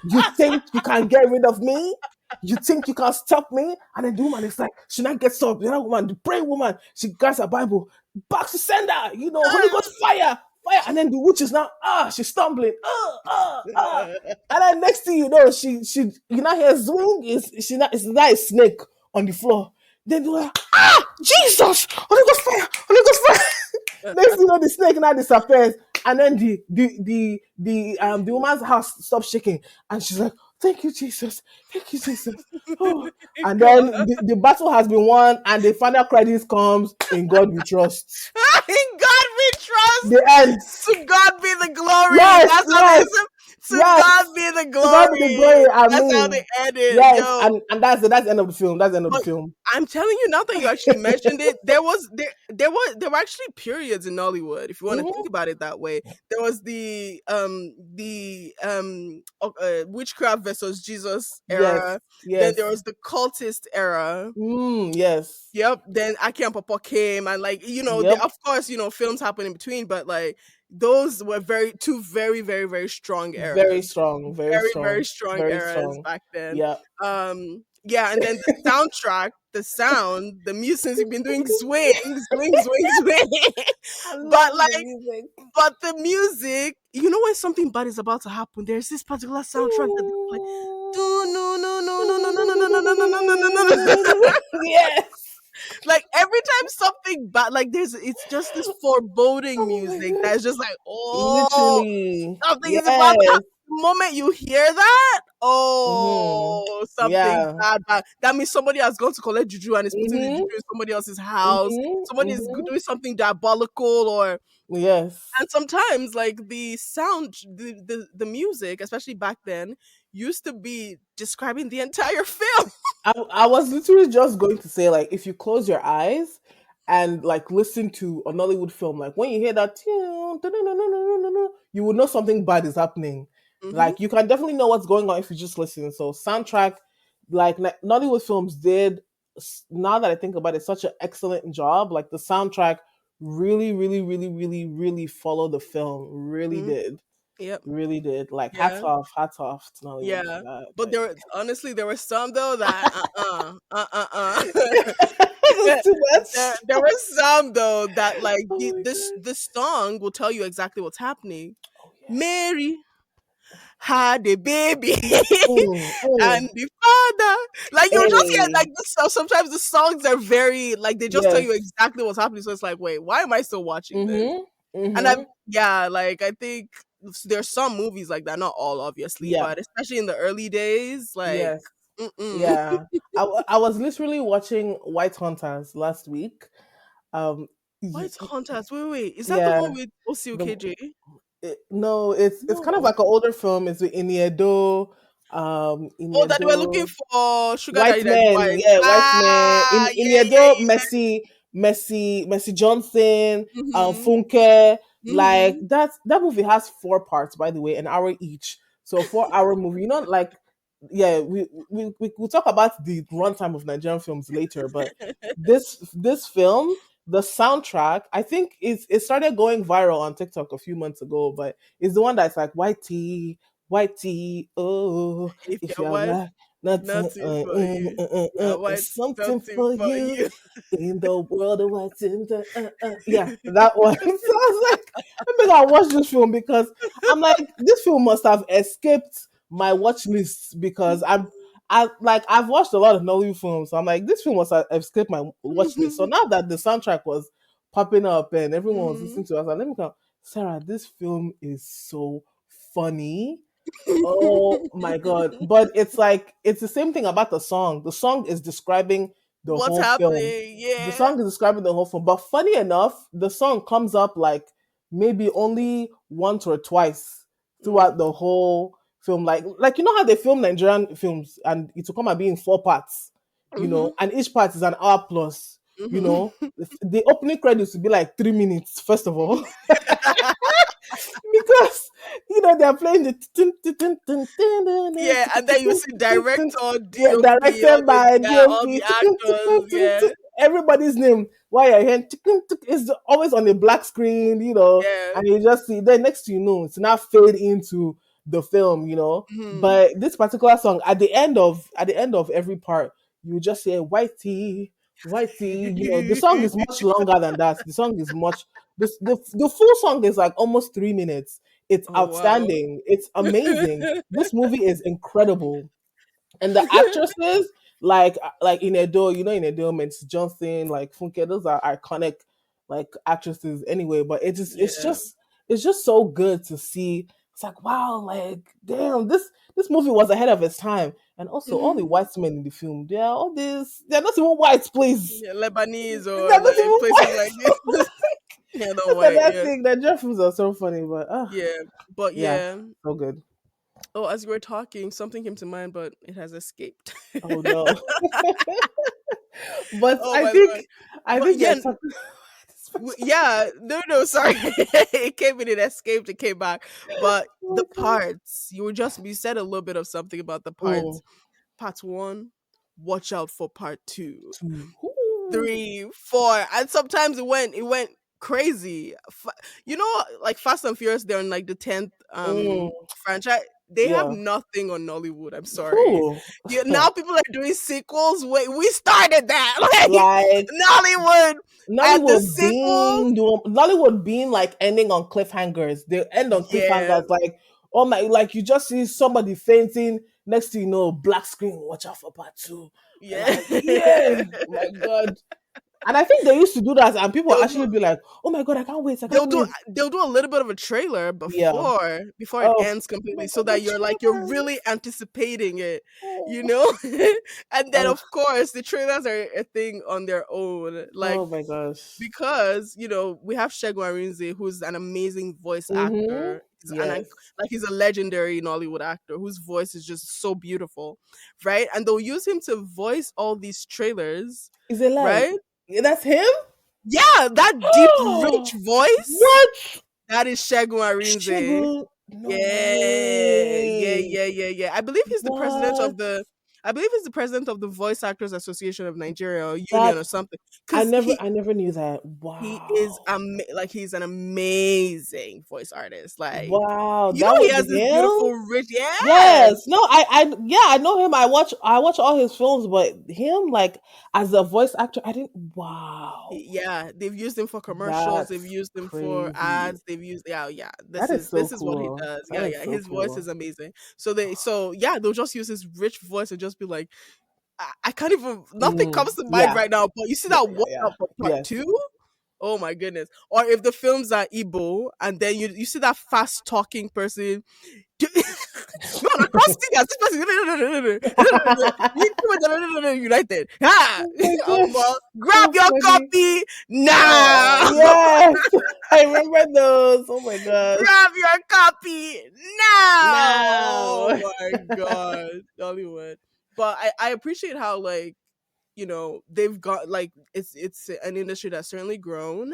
Speaker 2: You think you can get rid of me? You think you can stop me? And then the woman is like, she not gets up. The other woman, the praying woman, she grabs her Bible, back to sender, Holy Ghost fire, fire. And then the witch is now, she's stumbling, and then next thing you know, she not hear zwing, is not a snake on the floor. Then they're like, Jesus, Holy Ghost fire, Holy Ghost fire. Next thing you know, the snake now disappears, and then the woman's house stops shaking, and she's like, "Thank you, Jesus, thank you, Jesus." Oh, and then
Speaker 1: God.
Speaker 2: the battle has been won, and the final credits comes, "In God we trust."
Speaker 1: In God we trust.
Speaker 2: The end.
Speaker 1: To God be the glory.
Speaker 2: Yes,
Speaker 1: That's how they
Speaker 2: yes,
Speaker 1: said. To
Speaker 2: yes.
Speaker 1: God be the
Speaker 2: To God be the glory.
Speaker 1: glory.
Speaker 2: I
Speaker 1: That's how they
Speaker 2: mean,
Speaker 1: ended.
Speaker 2: yes,
Speaker 1: Yo,
Speaker 2: and that's the end of the film. That's the end of the
Speaker 1: but
Speaker 2: film.
Speaker 1: I'm telling you, now that you actually mentioned it, there were actually periods in Nollywood, if you want to think
Speaker 2: Hmm.
Speaker 1: about it that way. There was witchcraft versus Jesus era.
Speaker 2: Yes,
Speaker 1: Then there
Speaker 2: yes,
Speaker 1: was the cultist era.
Speaker 2: yes,
Speaker 1: Yep. Then Aki and Papa came, and like
Speaker 2: yep.
Speaker 1: of course films happen in between, but like those were two very very very strong
Speaker 2: Very
Speaker 1: eras,
Speaker 2: strong, very
Speaker 1: very very
Speaker 2: strong,
Speaker 1: strong
Speaker 2: very
Speaker 1: eras
Speaker 2: strong.
Speaker 1: back then.
Speaker 2: Yeah.
Speaker 1: Yeah, and then the soundtrack, the sound, the music. Since you've been doing swing, swing, swing, swing,
Speaker 2: I
Speaker 1: but
Speaker 2: love the
Speaker 1: like
Speaker 2: music.
Speaker 1: but the music, when something bad is about to happen, there's this particular soundtrack that they play. Do no no no no no no no no no no no no no no no.
Speaker 2: Yes.
Speaker 1: Like every time something bad, like it's just this foreboding
Speaker 2: Oh my
Speaker 1: music
Speaker 2: god.
Speaker 1: that's just like, oh,
Speaker 2: Literally.
Speaker 1: something is about to
Speaker 2: Yes.
Speaker 1: happen. The moment you hear that,
Speaker 2: Mm-hmm.
Speaker 1: Oh, something
Speaker 2: Yeah.
Speaker 1: bad, bad. That means somebody has gone to collect juju and is putting the juju
Speaker 2: Mm-hmm.
Speaker 1: in somebody else's house.
Speaker 2: Mm-hmm.
Speaker 1: Somebody is
Speaker 2: Mm-hmm.
Speaker 1: doing something diabolical, or
Speaker 2: Yes.
Speaker 1: and sometimes like the sound, the music, especially back then, used to be describing the entire film.
Speaker 2: I was literally just going to say, like, if you close your eyes and like listen to a Nollywood film, like when you hear that tune, you will know something bad is happening.
Speaker 1: Hmm.
Speaker 2: Like you can definitely know what's going on if you just listen. So soundtrack, like Nollywood films did. Now that I think about it, such an excellent job. Like the soundtrack really, really, really, really, really followed the film. Really
Speaker 1: Hmm.
Speaker 2: did,
Speaker 1: Yep.
Speaker 2: really did. Like
Speaker 1: Yeah.
Speaker 2: hats off to Nollywood for
Speaker 1: Yeah.
Speaker 2: that.
Speaker 1: But
Speaker 2: Like.
Speaker 1: there were some though that
Speaker 2: It's too much.
Speaker 1: there were some though that like
Speaker 2: Oh my god.
Speaker 1: this song will tell you exactly what's happening.
Speaker 2: Oh yes.
Speaker 1: Mary had a baby
Speaker 2: Mm, mm.
Speaker 1: and the father, like you just get like
Speaker 2: Hey.
Speaker 1: this stuff. Sometimes the songs are very like they just tell you
Speaker 2: Yes.
Speaker 1: exactly what's happening, so it's like, wait, why am I still watching this?
Speaker 2: Mm-hmm.
Speaker 1: And I
Speaker 2: Mm-hmm.
Speaker 1: yeah, like I think there's some movies like that, not all obviously,
Speaker 2: Yeah.
Speaker 1: but especially in the early days, like
Speaker 2: Yes.
Speaker 1: mm-mm.
Speaker 2: Yeah. I was literally watching White Hunters last week. Um y-
Speaker 1: White Hunters, wait, is that the
Speaker 2: yeah.
Speaker 1: one with
Speaker 2: The
Speaker 1: OCOKJ?
Speaker 2: no, it's kind of
Speaker 1: No.
Speaker 2: like an older film. It's with Iniedo,
Speaker 1: Oh, that they were looking
Speaker 2: Iniedo.
Speaker 1: for sugar
Speaker 2: White
Speaker 1: daddy that is
Speaker 2: men,
Speaker 1: white.
Speaker 2: yeah, white men.
Speaker 1: Ah,
Speaker 2: In
Speaker 1: yeah,
Speaker 2: Edo,
Speaker 1: yeah,
Speaker 2: Messi Johnson,
Speaker 1: yeah. Mm-hmm.
Speaker 2: Funke. Like
Speaker 1: Mm-hmm.
Speaker 2: that movie has 4 parts, by the way, an hour each. So 4 hour movie. You know, like yeah, we'll talk about the runtime of Nigerian films later, but this film, the soundtrack, I think it started going viral on TikTok a few months ago, but it's the one that's like white tea, oh,
Speaker 1: If
Speaker 2: if
Speaker 1: your
Speaker 2: you're
Speaker 1: wife
Speaker 2: black, nothing,
Speaker 1: nothing for you, yeah, white
Speaker 2: something
Speaker 1: nothing
Speaker 2: for
Speaker 1: for
Speaker 2: you
Speaker 1: you.
Speaker 2: in the world of what's in the, yeah, that one. So I was like, I think I watched this film because I'm like, this film must have escaped my watch list because I've watched a lot of Nollywood films. So I'm like, this film must have escaped my watch list. So now that the soundtrack was popping up and everyone was listening to it, I was like, let me go, Sarah, this film is so funny. Oh my god. But it's like it's the same thing about the song. The song is describing the
Speaker 1: What's
Speaker 2: whole film.
Speaker 1: happening?
Speaker 2: The
Speaker 1: Yeah.
Speaker 2: song is describing the whole film. But funny enough, the song comes up like maybe only once or twice throughout
Speaker 1: Mm.
Speaker 2: the whole film. Like you know how they film Nigerian films and it will come out being 4 parts,
Speaker 1: Mm-hmm.
Speaker 2: and each part is an hour plus,
Speaker 1: Mm-hmm.
Speaker 2: the opening credits will be like 3 minutes, first of all. Because they're playing the
Speaker 1: Yeah, and then you see director,
Speaker 2: yeah,
Speaker 1: DOP, all
Speaker 2: directed
Speaker 1: the
Speaker 2: by
Speaker 1: yeah, all
Speaker 2: DOP.
Speaker 1: the actors, yeah.
Speaker 2: Everybody's name. Why you're hearing is always on a black screen,
Speaker 1: Yeah.
Speaker 2: and you just see. Then next to it's now fade into the film.
Speaker 1: Mm-hmm.
Speaker 2: But this particular song, at the end of every part, you just say white tea. The song is much longer than that. The song is much. The full song is like almost 3 minutes. It's
Speaker 1: Oh wow.
Speaker 2: outstanding. It's amazing. This movie is incredible, and the actresses like in Edo, Miss Johnson, like Funke, those are iconic like actresses anyway. But
Speaker 1: Yeah.
Speaker 2: it's just so good to see. It's like wow, like damn, this movie was ahead of its time. And also all the
Speaker 1: Mm-hmm.
Speaker 2: white men in the film, they're not even white, please.
Speaker 1: Yeah, Lebanese or
Speaker 2: They're not
Speaker 1: like
Speaker 2: even
Speaker 1: places
Speaker 2: white.
Speaker 1: like this. Yeah, no
Speaker 2: That's the
Speaker 1: way.
Speaker 2: best
Speaker 1: Yeah.
Speaker 2: thing. Nigerian films are so funny, but
Speaker 1: Yeah. But
Speaker 2: yeah,
Speaker 1: yeah.
Speaker 2: so good.
Speaker 1: Oh, as you were talking, something came to mind, but it has escaped.
Speaker 2: Oh no. But
Speaker 1: Oh
Speaker 2: I
Speaker 1: my
Speaker 2: think
Speaker 1: lord.
Speaker 2: I
Speaker 1: But
Speaker 2: think you're
Speaker 1: yeah,
Speaker 2: talking.
Speaker 1: yeah, no, sorry. It came in, it escaped, it came back. But
Speaker 2: Oh
Speaker 1: the
Speaker 2: my god.
Speaker 1: parts, you said a little bit of something about the
Speaker 2: Mm,
Speaker 1: parts. Part one, watch out for part two,
Speaker 2: two. Ooh.
Speaker 1: three, four, and sometimes it went crazy. Like Fast and Furious, they're in like the 10th
Speaker 2: Mm,
Speaker 1: franchise. They have
Speaker 2: yeah.
Speaker 1: nothing on Nollywood. I'm sorry.
Speaker 2: Ooh.
Speaker 1: Yeah, now people are doing sequels. Wait, we started that like
Speaker 2: Like
Speaker 1: Nollywood and the sequels.
Speaker 2: Nollywood being like ending on cliffhangers. They end on
Speaker 1: Yeah,
Speaker 2: cliffhangers like oh my, like you just see somebody fainting next to black screen, watch out for part two. And
Speaker 1: yeah.
Speaker 2: like, yeah, oh my god. And I think they used to do that, and people would
Speaker 1: They'll do
Speaker 2: actually be like, "Oh my god, I can't wait! I can't wait!"
Speaker 1: they'll do a little bit of a trailer
Speaker 2: Yeah.
Speaker 1: before it
Speaker 2: Oh,
Speaker 1: ends
Speaker 2: oh my
Speaker 1: completely, so
Speaker 2: god, the
Speaker 1: that you're really
Speaker 2: trailers!
Speaker 1: anticipating it, you
Speaker 2: Oh,
Speaker 1: know. And then
Speaker 2: oh,
Speaker 1: of course the trailers are a thing on their own, like
Speaker 2: oh my gosh.
Speaker 1: because we have Segun Arinze, who's an amazing voice
Speaker 2: Mm-hmm.
Speaker 1: actor.
Speaker 2: Yes.
Speaker 1: Like he's a legendary Nollywood actor whose voice is just so beautiful, right? And they'll use him to voice all these trailers,
Speaker 2: Is it like
Speaker 1: right?
Speaker 2: yeah, that's him?
Speaker 1: Yeah, that deep, rich voice,
Speaker 2: What?
Speaker 1: that is Segun Arinze.
Speaker 2: Sugar? No
Speaker 1: Yeah, yeah,
Speaker 2: way.
Speaker 1: yeah, yeah, yeah.
Speaker 2: What?
Speaker 1: I believe he's the president of the Voice Actors Association of Nigeria or union or
Speaker 2: That's
Speaker 1: something. Because
Speaker 2: I never knew that.
Speaker 1: he is
Speaker 2: Wow.
Speaker 1: like he's an amazing voice artist. Like
Speaker 2: Wow.
Speaker 1: you know,
Speaker 2: That
Speaker 1: he
Speaker 2: was
Speaker 1: has this
Speaker 2: him?
Speaker 1: beautiful, rich. Yes,
Speaker 2: Yes. No, yeah, I know him. I watch all his films, but him like as a voice actor, I didn't wow.
Speaker 1: yeah. They've used him for commercials. They've
Speaker 2: That's
Speaker 1: used him for
Speaker 2: crazy.
Speaker 1: ads. They've used yeah.
Speaker 2: That is so
Speaker 1: This is what he
Speaker 2: cool.
Speaker 1: does.
Speaker 2: That
Speaker 1: Yeah,
Speaker 2: is
Speaker 1: yeah.
Speaker 2: so
Speaker 1: His voice
Speaker 2: cool.
Speaker 1: is amazing. So yeah, they'll just use his rich voice and just be like, I can't even. Nothing
Speaker 2: Mm,
Speaker 1: comes to mind
Speaker 2: yeah.
Speaker 1: right now. But you see
Speaker 2: Yeah,
Speaker 1: that
Speaker 2: yeah,
Speaker 1: one
Speaker 2: yeah.
Speaker 1: up for part
Speaker 2: Yes.
Speaker 1: two. Oh my goodness! Or if the films are Igbo, and then you see that fast talking person, no, across as this person United. Ha!
Speaker 2: Oh my gosh.
Speaker 1: Grab
Speaker 2: So
Speaker 1: your
Speaker 2: funny.
Speaker 1: copy now.
Speaker 2: Yes. I remember those. Oh my gosh.
Speaker 1: Grab your copy now. Oh
Speaker 2: Now.
Speaker 1: my god, Hollywood. But I appreciate how like they've got like it's an industry that's certainly grown,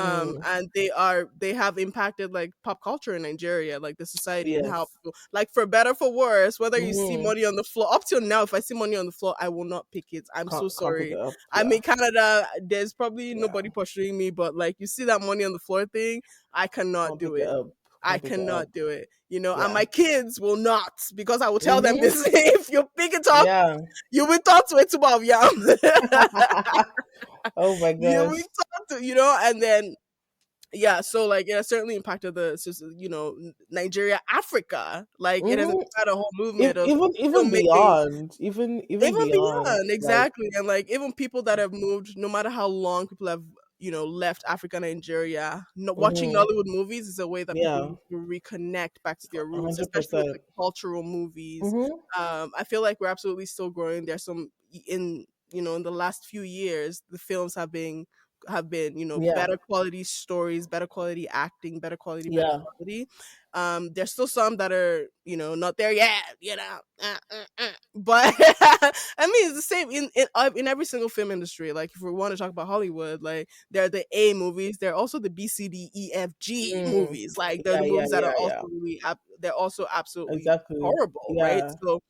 Speaker 2: Mm,
Speaker 1: and they have impacted like pop culture in Nigeria, like the society, and how
Speaker 2: yes.
Speaker 1: people, like for better for worse, whether you see
Speaker 2: Mm-hmm.
Speaker 1: money on the floor. Up till now, if I see money on the floor, I will not pick it. I'm so
Speaker 2: Can't pick it
Speaker 1: sorry.
Speaker 2: up.
Speaker 1: I'm
Speaker 2: Yeah.
Speaker 1: in Canada, there's probably
Speaker 2: Yeah.
Speaker 1: nobody pursuing me, but like you see that money on the floor thing, I cannot
Speaker 2: Can't
Speaker 1: do
Speaker 2: pick it
Speaker 1: it.
Speaker 2: up.
Speaker 1: I
Speaker 2: Can't pick it up.
Speaker 1: cannot do it, and
Speaker 2: Yeah.
Speaker 1: my kids will not, because I will tell them
Speaker 2: Mm-hmm.
Speaker 1: this: if you pick it up,
Speaker 2: Yeah.
Speaker 1: you will talk to it tomorrow, yeah.
Speaker 2: Oh my
Speaker 1: You will
Speaker 2: gosh.
Speaker 1: talk to, and then yeah, so like it has certainly impacted Nigeria, Africa. Like it has
Speaker 2: Mm-hmm.
Speaker 1: inspired a whole movement of
Speaker 2: Even
Speaker 1: filmmaking.
Speaker 2: beyond. Even
Speaker 1: Even
Speaker 2: beyond.
Speaker 1: beyond,
Speaker 2: Like,
Speaker 1: exactly. And like even people that have moved, no matter how long people have, left Africa, Nigeria, no, watching
Speaker 2: mm-hmm.
Speaker 1: Nollywood movies is a way that people
Speaker 2: Yeah.
Speaker 1: use to reconnect back to their roots, especially with
Speaker 2: 100%.
Speaker 1: like cultural movies.
Speaker 2: Mm-hmm.
Speaker 1: I feel like we're absolutely still growing. There's some in the last few years, the films have been
Speaker 2: Yeah.
Speaker 1: better quality stories, better quality acting, better
Speaker 2: Yeah.
Speaker 1: quality. There's still some that are not there yet, but I mean it's the same in every single film industry. Like if we want to talk about Hollywood, like there are the A movies, there are also the BCDEFG
Speaker 2: Mm.
Speaker 1: movies. Like they're
Speaker 2: Yeah,
Speaker 1: the
Speaker 2: yeah,
Speaker 1: movies that are
Speaker 2: yeah,
Speaker 1: also
Speaker 2: yeah.
Speaker 1: they're also absolutely
Speaker 2: Exactly.
Speaker 1: horrible, right?
Speaker 2: Yeah.
Speaker 1: So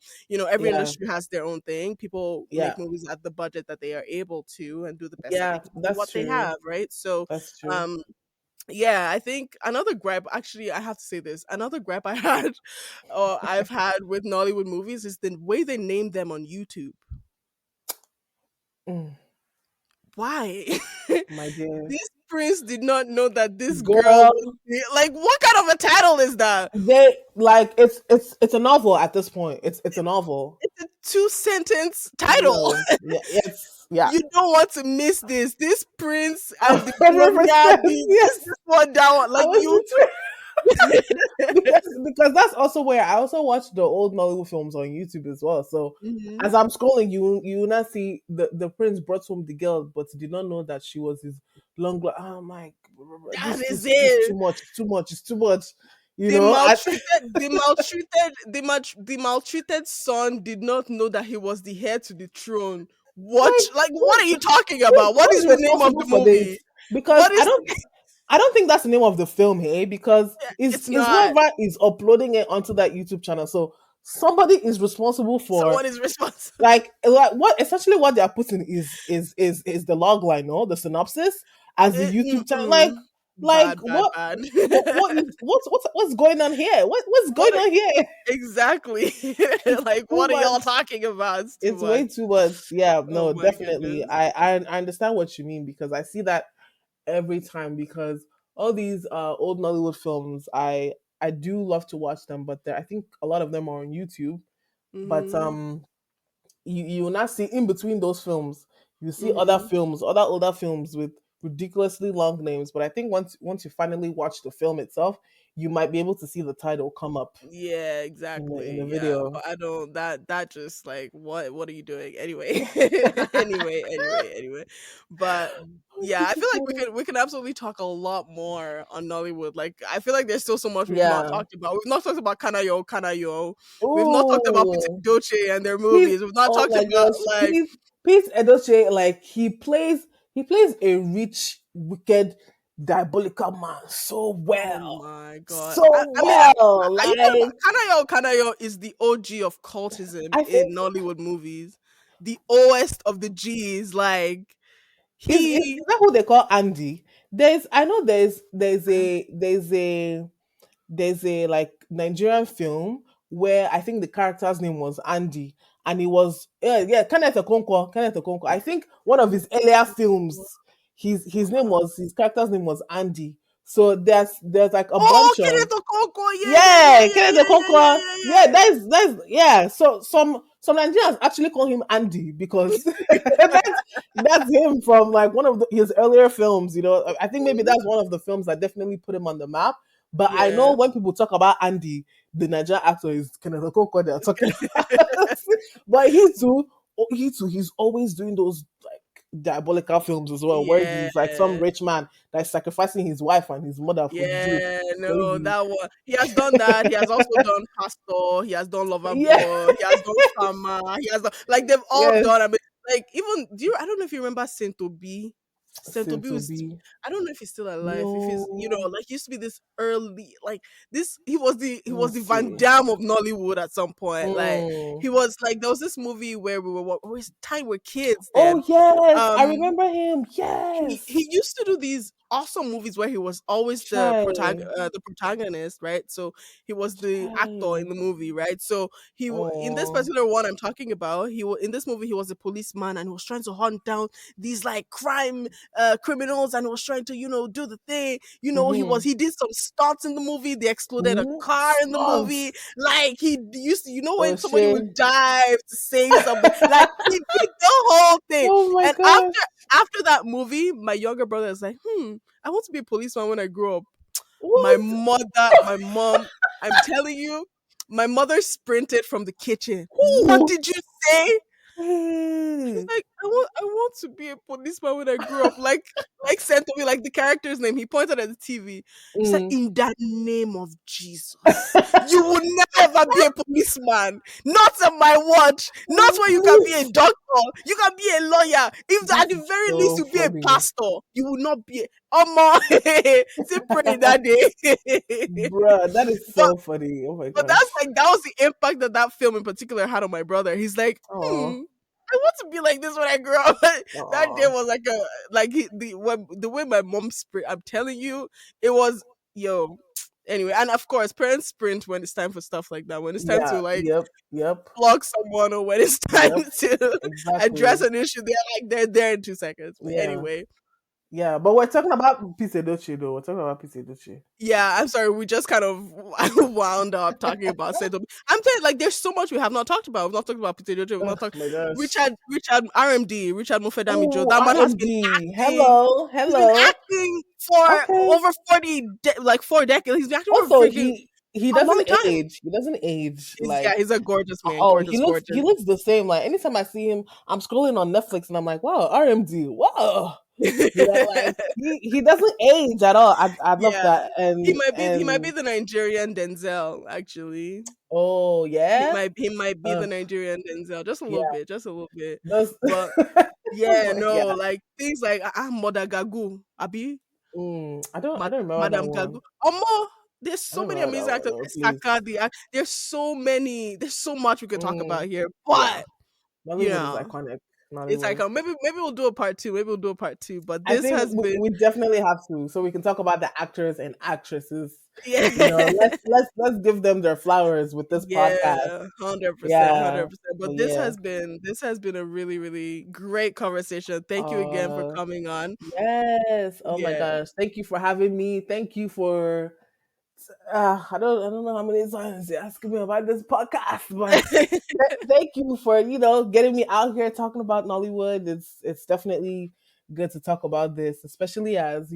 Speaker 1: every
Speaker 2: Yeah.
Speaker 1: industry has their own thing. People
Speaker 2: Yeah.
Speaker 1: make movies at the budget that they are able to, and do the best that they
Speaker 2: Yeah,
Speaker 1: can with
Speaker 2: that's
Speaker 1: what they
Speaker 2: true.
Speaker 1: have, right? So
Speaker 2: That's true.
Speaker 1: um yeah, I think another gripe, actually, I have to say this. Another gripe I had, or I've had with Nollywood movies, is the way they name them on YouTube.
Speaker 2: Mm,
Speaker 1: Why?
Speaker 2: my dear.
Speaker 1: This prince did not know that this girl
Speaker 2: Girl,
Speaker 1: was like, what kind of a title is that?
Speaker 2: they like it's a novel at this point. It's a novel.
Speaker 1: It's a two-sentence title.
Speaker 2: No. Yeah, it's yeah.
Speaker 1: You don't want to miss this. This prince and the Gloria,
Speaker 2: 100%.
Speaker 1: this
Speaker 2: Yes.
Speaker 1: one, that one.
Speaker 2: I
Speaker 1: Like
Speaker 2: was
Speaker 1: you.
Speaker 2: literally because that's also where I also watch the old Nollywood films on YouTube as well. So
Speaker 1: Mhm.
Speaker 2: as I'm scrolling, you will not see the prince brought home the girl, but did not know that she was his I'm like,
Speaker 1: That
Speaker 2: this
Speaker 1: is
Speaker 2: this is
Speaker 1: it.
Speaker 2: too much. It's too much. It's too much. You
Speaker 1: The
Speaker 2: know,
Speaker 1: maltreated, the maltreated son did not know that he was the heir to the throne. What?
Speaker 2: like
Speaker 1: Like, what are you talking about? What
Speaker 2: who's
Speaker 1: is the name of
Speaker 2: responsible
Speaker 1: the
Speaker 2: for this?
Speaker 1: movie?
Speaker 2: Because
Speaker 1: What is?
Speaker 2: I don't think that's the name of the film, hey, because
Speaker 1: It's
Speaker 2: is
Speaker 1: not.
Speaker 2: whoever is uploading it onto that YouTube channel. So somebody is responsible for
Speaker 1: Someone is responsible.
Speaker 2: like what essentially what they are putting is the log line, no, the synopsis as the YouTube channel.
Speaker 1: Mm-mm.
Speaker 2: Like
Speaker 1: Bad, bad, bad.
Speaker 2: what's going on here? What's
Speaker 1: What
Speaker 2: going
Speaker 1: are,
Speaker 2: on here?
Speaker 1: exactly?
Speaker 2: It's
Speaker 1: Like,
Speaker 2: too
Speaker 1: what are y'all
Speaker 2: much.
Speaker 1: talking about? It's too
Speaker 2: It's
Speaker 1: much.
Speaker 2: way too much. Yeah,
Speaker 1: Oh
Speaker 2: no,
Speaker 1: my
Speaker 2: definitely.
Speaker 1: goodness.
Speaker 2: I understand what you mean because I see that every time because all these old Nollywood films, I do love to watch them, but I think a lot of them are on YouTube. But
Speaker 1: Hmm.
Speaker 2: you will not see in between those films. You see other
Speaker 1: Mhm.
Speaker 2: films, other older films with ridiculously long names, but I think once you finally watch the film itself, you might be able to see the title come up
Speaker 1: Yeah,
Speaker 2: in
Speaker 1: exactly.
Speaker 2: the
Speaker 1: Yeah,
Speaker 2: video.
Speaker 1: but I don't that just like what are you doing anyway? Anyway. But yeah, I feel like we can absolutely talk a lot more on Nollywood. Like I feel like there's still so much we've not
Speaker 2: Yeah.
Speaker 1: talked about. We've not talked about Kanayo. We've not talked about Peter
Speaker 2: Oh,
Speaker 1: Doce and their
Speaker 2: Pete!
Speaker 1: movies. We've not
Speaker 2: Oh
Speaker 1: talked
Speaker 2: my
Speaker 1: about
Speaker 2: gosh,
Speaker 1: like
Speaker 2: Pete Edochie, like he plays a rich, wicked, diabolical man so
Speaker 1: oh
Speaker 2: well,
Speaker 1: my god.
Speaker 2: so
Speaker 1: I mean,
Speaker 2: well.
Speaker 1: are you talking
Speaker 2: Like
Speaker 1: about Kanayo is the OG of cultism
Speaker 2: I
Speaker 1: in
Speaker 2: think
Speaker 1: Nollywood movies. The OS of the G's, like
Speaker 2: is
Speaker 1: he
Speaker 2: that who they call Andy? I know there's a like Nigerian film where I think the character's name was Andy, and he was Kenneth Okonkwo. I think one of his earlier films, his character's name was Andy. So there's like a
Speaker 1: oh,
Speaker 2: bunch of
Speaker 1: Kenneth Okonkwo,
Speaker 2: yeah, Kenneth Okonkwo. Yeah, that's yeah. So some Nigerians actually call him Andy because that's him from like one of his earlier films. I think maybe that's one of the films that definitely put him on the map. But I know
Speaker 1: yeah,
Speaker 2: when people talk about Andy, the Nigerian actor is Kenneth Okonkwo. They're talking about, but he's always doing those like diabolical films as well, where
Speaker 1: yeah,
Speaker 2: he's like some rich man that's sacrificing his wife and his mother for good.
Speaker 1: yeah. No,
Speaker 2: Crazy.
Speaker 1: that one. He has done that. He has also done Pastor. He has done Lover
Speaker 2: Yeah.
Speaker 1: Boy. He has done Farmer. He has done like they've all
Speaker 2: Yes.
Speaker 1: done. I mean, like even do you? I don't know if you remember Saint Obi. Saint
Speaker 2: Seem
Speaker 1: Obi
Speaker 2: to
Speaker 1: was.
Speaker 2: be
Speaker 1: I don't know if he's still alive. If he's,
Speaker 2: no.
Speaker 1: like he used to be this early, like this. He
Speaker 2: Let me
Speaker 1: was the Van
Speaker 2: see.
Speaker 1: Damme of Nollywood at some point. Like
Speaker 2: Mm.
Speaker 1: he was like there was this movie where we was time we're kids then.
Speaker 2: Oh yes, I
Speaker 1: Um,
Speaker 2: remember him.
Speaker 1: he
Speaker 2: Yes,
Speaker 1: used to do these awesome movies where he was always
Speaker 2: Chai,
Speaker 1: the protagonist, right? So he was the actor
Speaker 2: Chai.
Speaker 1: in the movie, right? So in this
Speaker 2: Oh.
Speaker 1: particular one I'm talking about, in this movie he was a policeman and he was trying to hunt down these like criminals and he was trying to do the thing.
Speaker 2: Mm-hmm.
Speaker 1: He did some stunts in the movie. They exploded a
Speaker 2: Mm-hmm.
Speaker 1: car in the movie.
Speaker 2: Stunts.
Speaker 1: Like he used to,
Speaker 2: Oh
Speaker 1: when somebody
Speaker 2: shit.
Speaker 1: would dive to save somebody, like he did the whole thing.
Speaker 2: Oh my
Speaker 1: And
Speaker 2: gosh.
Speaker 1: after that movie, my younger brother is like, I want to be a policeman when I grow up.
Speaker 2: What?
Speaker 1: My mom, I'm telling you, my mother sprinted from the kitchen. What
Speaker 2: Who?
Speaker 1: did you say? She's
Speaker 2: Hey.
Speaker 1: like, I want to be a policeman when I grew up. Like sent to me like the character's name. He pointed at the TV. He said,
Speaker 2: Mm.
Speaker 1: in the name of Jesus, you will never be a policeman. Not on my watch. Not where you can be a
Speaker 2: Please.
Speaker 1: doctor. You can be a lawyer. If
Speaker 2: This
Speaker 1: at the
Speaker 2: is
Speaker 1: very least
Speaker 2: so
Speaker 1: you be a
Speaker 2: funny.
Speaker 1: pastor, you will not be. Omo, still praying that day.
Speaker 2: Bruh, that is
Speaker 1: but
Speaker 2: so funny. Oh my
Speaker 1: but
Speaker 2: gosh.
Speaker 1: that's like that was the impact that that film in particular had on my brother. He's like,
Speaker 2: Oh.
Speaker 1: I want to be like this when I grow up. That day
Speaker 2: Oh.
Speaker 1: was like the way my mom sprint. I'm telling you, it was yo. Anyway, and of course, parents sprint when it's time for stuff like that. When it's time to
Speaker 2: Yeah.
Speaker 1: like
Speaker 2: Yep. Yep.
Speaker 1: flog someone, or when it's time
Speaker 2: Yep.
Speaker 1: to address
Speaker 2: Exactly.
Speaker 1: an issue, they're there in 2 seconds. But
Speaker 2: Yeah.
Speaker 1: anyway,
Speaker 2: Yeah, but we're talking about Pizza Edochie though. We're talking about Pizza Edochie.
Speaker 1: yeah, I'm sorry. We just kind of wound up talking about setup. I'm telling like there's so much we have not talked about. We've not talked about Peter Jojo. We've
Speaker 2: Oh
Speaker 1: not talked
Speaker 2: my gosh.
Speaker 1: Richard RMD, Richard Mufedamijo.
Speaker 2: Oh,
Speaker 1: That man has been
Speaker 2: RMD.
Speaker 1: acting.
Speaker 2: Hello.
Speaker 1: He's been
Speaker 2: Hello.
Speaker 1: acting for
Speaker 2: Okay.
Speaker 1: over 4 decades. He's been acting for
Speaker 2: Also,
Speaker 1: freaking
Speaker 2: he
Speaker 1: a long
Speaker 2: doesn't
Speaker 1: time.
Speaker 2: age. He doesn't age.
Speaker 1: Yeah,
Speaker 2: Like,
Speaker 1: he's a gorgeous man.
Speaker 2: oh, he
Speaker 1: Gorgeous,
Speaker 2: looks he
Speaker 1: gorgeous.
Speaker 2: looks the same. Like anytime I see him, I'm scrolling on Netflix and I'm like, wow, RMD. Wow. Like he doesn't age at all. I love
Speaker 1: Yeah.
Speaker 2: that.
Speaker 1: He might be
Speaker 2: And
Speaker 1: the Nigerian Denzel, actually.
Speaker 2: oh
Speaker 1: He
Speaker 2: yeah.
Speaker 1: might he might be
Speaker 2: Uh
Speaker 1: the Nigerian Denzel, just a
Speaker 2: yeah.
Speaker 1: little bit, just a little bit.
Speaker 2: Those
Speaker 1: But yeah,
Speaker 2: but
Speaker 1: no,
Speaker 2: yeah.
Speaker 1: like things like Mother Gagu, Abi,
Speaker 2: I don't remember that
Speaker 1: Madam
Speaker 2: one.
Speaker 1: Gagu. Omo, there's
Speaker 2: I
Speaker 1: so
Speaker 2: don't
Speaker 1: many
Speaker 2: remember that
Speaker 1: amazing
Speaker 2: one
Speaker 1: actors.
Speaker 2: though, please.
Speaker 1: Esther, there's so many. There's so much we could talk
Speaker 2: Mm,
Speaker 1: about here,
Speaker 2: yeah.
Speaker 1: but you
Speaker 2: Nollywood is
Speaker 1: know,
Speaker 2: iconic.
Speaker 1: it's like
Speaker 2: Nollywood.
Speaker 1: maybe we'll do a part two. Maybe we'll do a part two. But
Speaker 2: I
Speaker 1: this
Speaker 2: think
Speaker 1: has been
Speaker 2: we definitely have to, so we can talk about the actors and actresses.
Speaker 1: yeah,
Speaker 2: Let's give them their flowers with this podcast.
Speaker 1: yeah, 100%,
Speaker 2: Yeah,
Speaker 1: 100%.
Speaker 2: but
Speaker 1: But
Speaker 2: yeah.
Speaker 1: this has been a really really great conversation. Thank you again for
Speaker 2: Uh,
Speaker 1: coming on.
Speaker 2: yes. Oh my
Speaker 1: Yeah.
Speaker 2: gosh. Thank you for having me. Thank you for I don't know how many times you're asking me about this podcast, but thank you for getting me out here talking about Nollywood. It's definitely good to talk about this, especially as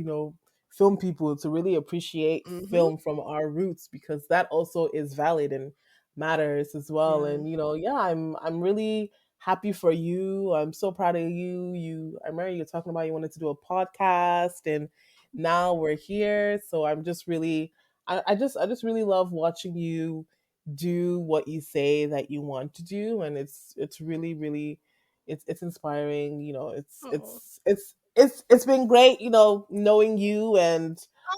Speaker 2: film people, to really appreciate
Speaker 1: Mm-hmm.
Speaker 2: film from our roots, because that also is valid and matters as well.
Speaker 1: Yeah.
Speaker 2: And yeah, I'm really happy for you. I'm so proud of you. I remember you talking about you wanted to do a podcast, and now we're here. So I'm just really I just really love watching you do what you say that you want to do, and it's really really it's inspiring. It's
Speaker 1: Oh,
Speaker 2: it's it's it's been great, knowing you, and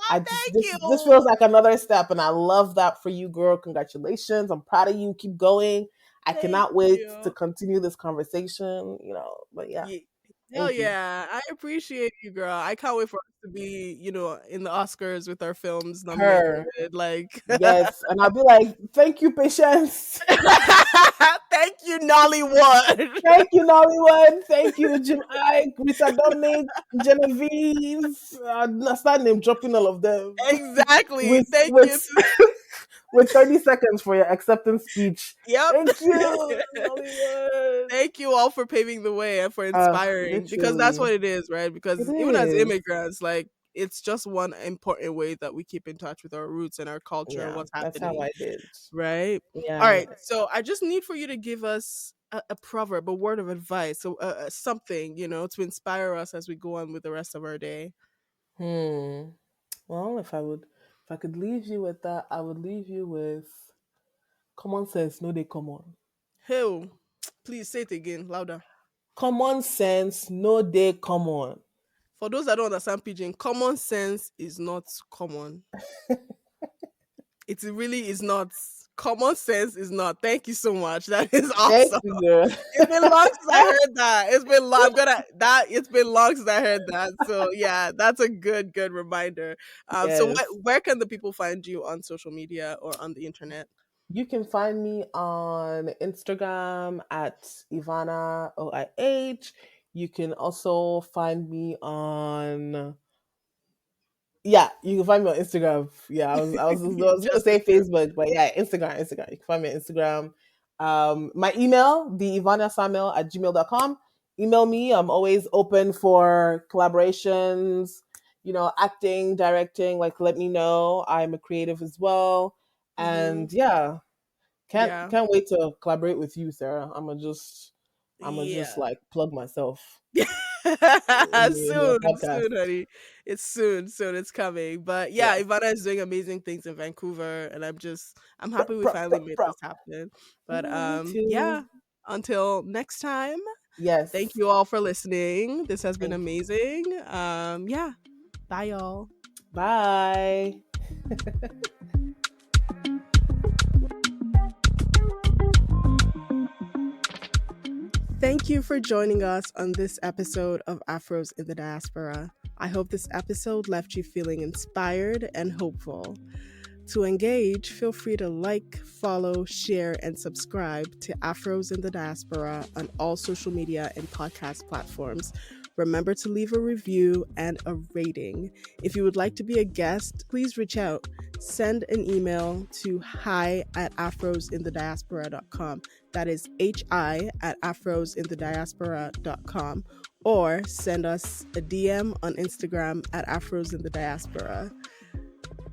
Speaker 2: I just
Speaker 1: thank
Speaker 2: this
Speaker 1: you.
Speaker 2: feels like another step, and I love that for you, girl. Congratulations. I'm proud of you. Keep going. I
Speaker 1: Thank
Speaker 2: cannot wait to
Speaker 1: you.
Speaker 2: continue this conversation, but yeah,
Speaker 1: Ye- Hell
Speaker 2: thank you.
Speaker 1: yeah. I appreciate you, girl. I can't wait for us to be, in the Oscars with our films nominated.
Speaker 2: Her.
Speaker 1: Like,
Speaker 2: Yes, and I'll be like, thank you, Patience.
Speaker 1: thank you, Nollywood.
Speaker 2: Thank you, Nollywood. Thank you, Jim Ike, Rita Dominic, Genevieve. I start name dropping all of them
Speaker 1: Exactly.
Speaker 2: with
Speaker 1: Thank you.
Speaker 2: with with 30 seconds for your acceptance speech.
Speaker 1: Yep.
Speaker 2: Thank you, Nollywood.
Speaker 1: Thank you all for paving the way and for inspiring, because that's
Speaker 2: Literally,
Speaker 1: what it is, right?
Speaker 2: it
Speaker 1: Because even as
Speaker 2: is.
Speaker 1: immigrants, like, it's just one important way that we keep in touch with our roots and our culture and
Speaker 2: Yeah,
Speaker 1: what's
Speaker 2: that's how
Speaker 1: happening,
Speaker 2: I did.
Speaker 1: right? All
Speaker 2: Yeah.
Speaker 1: right. So I just need for you to give us a proverb, a word of advice, so something, to inspire us as we go on with the rest of our day.
Speaker 2: Hmm. Well, if I could leave you with that, I would leave you with common sense. No, they common.
Speaker 1: Who? Please say it again, louder.
Speaker 2: Common sense. No, they common.
Speaker 1: For those that don't understand pidgin, common sense is not common. It really is not. Common sense is not. Thank you so much. That is
Speaker 2: Thank
Speaker 1: awesome.
Speaker 2: you, girl.
Speaker 1: It's been long since I heard that. It's been long. I'm gonna that. It's been long since I heard that. So yeah, that's a good reminder. So
Speaker 2: Yes.
Speaker 1: where can the people find you on social media or on the internet?
Speaker 2: You can find me on Instagram at Ivanna OIH. You can also find me on you can find me on Instagram. Yeah, I was gonna
Speaker 1: Just
Speaker 2: say
Speaker 1: Instagram.
Speaker 2: Facebook, but yeah, Instagram. You can find me on Instagram. My email, the ivanasamuel@gmail.com. Email me. I'm always open for collaborations, acting, directing, like let me know. I'm a creative as well.
Speaker 1: Hmm.
Speaker 2: And yeah, can't
Speaker 1: Yeah.
Speaker 2: can't wait to collaborate with you, Sarah. I'm gonna just
Speaker 1: Yeah.
Speaker 2: like plug myself in your
Speaker 1: Soon,
Speaker 2: podcast.
Speaker 1: honey. It's soon. It's coming. But yeah,
Speaker 2: Yes.
Speaker 1: Ivana is doing amazing things in Vancouver, and I'm
Speaker 2: Bro,
Speaker 1: happy we
Speaker 2: bro,
Speaker 1: finally
Speaker 2: bro,
Speaker 1: made
Speaker 2: bro.
Speaker 1: this happen. But
Speaker 2: Me
Speaker 1: yeah.
Speaker 2: too.
Speaker 1: Until next time, thank
Speaker 2: Yes.
Speaker 1: you all for listening. This has been
Speaker 2: Thank you.
Speaker 1: amazing. Yeah. Bye, y'all.
Speaker 2: Bye.
Speaker 1: Thank you for joining us on this episode of Afros in the Diaspora. I hope this episode left you feeling inspired and hopeful. To engage, feel free to like, follow, share, and subscribe to Afros in the Diaspora on all social media and podcast platforms. Remember to leave a review and a rating. If you would like to be a guest, please reach out. Send an email to hi@afrosinthediaspora.com. That is hi@afrosinthediaspora.com. Or send us a DM on Instagram at afrosinthediaspora.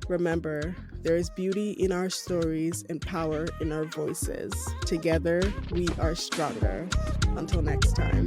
Speaker 1: Remember, there is beauty in our stories and power in our voices. Together, we are stronger. Until next time.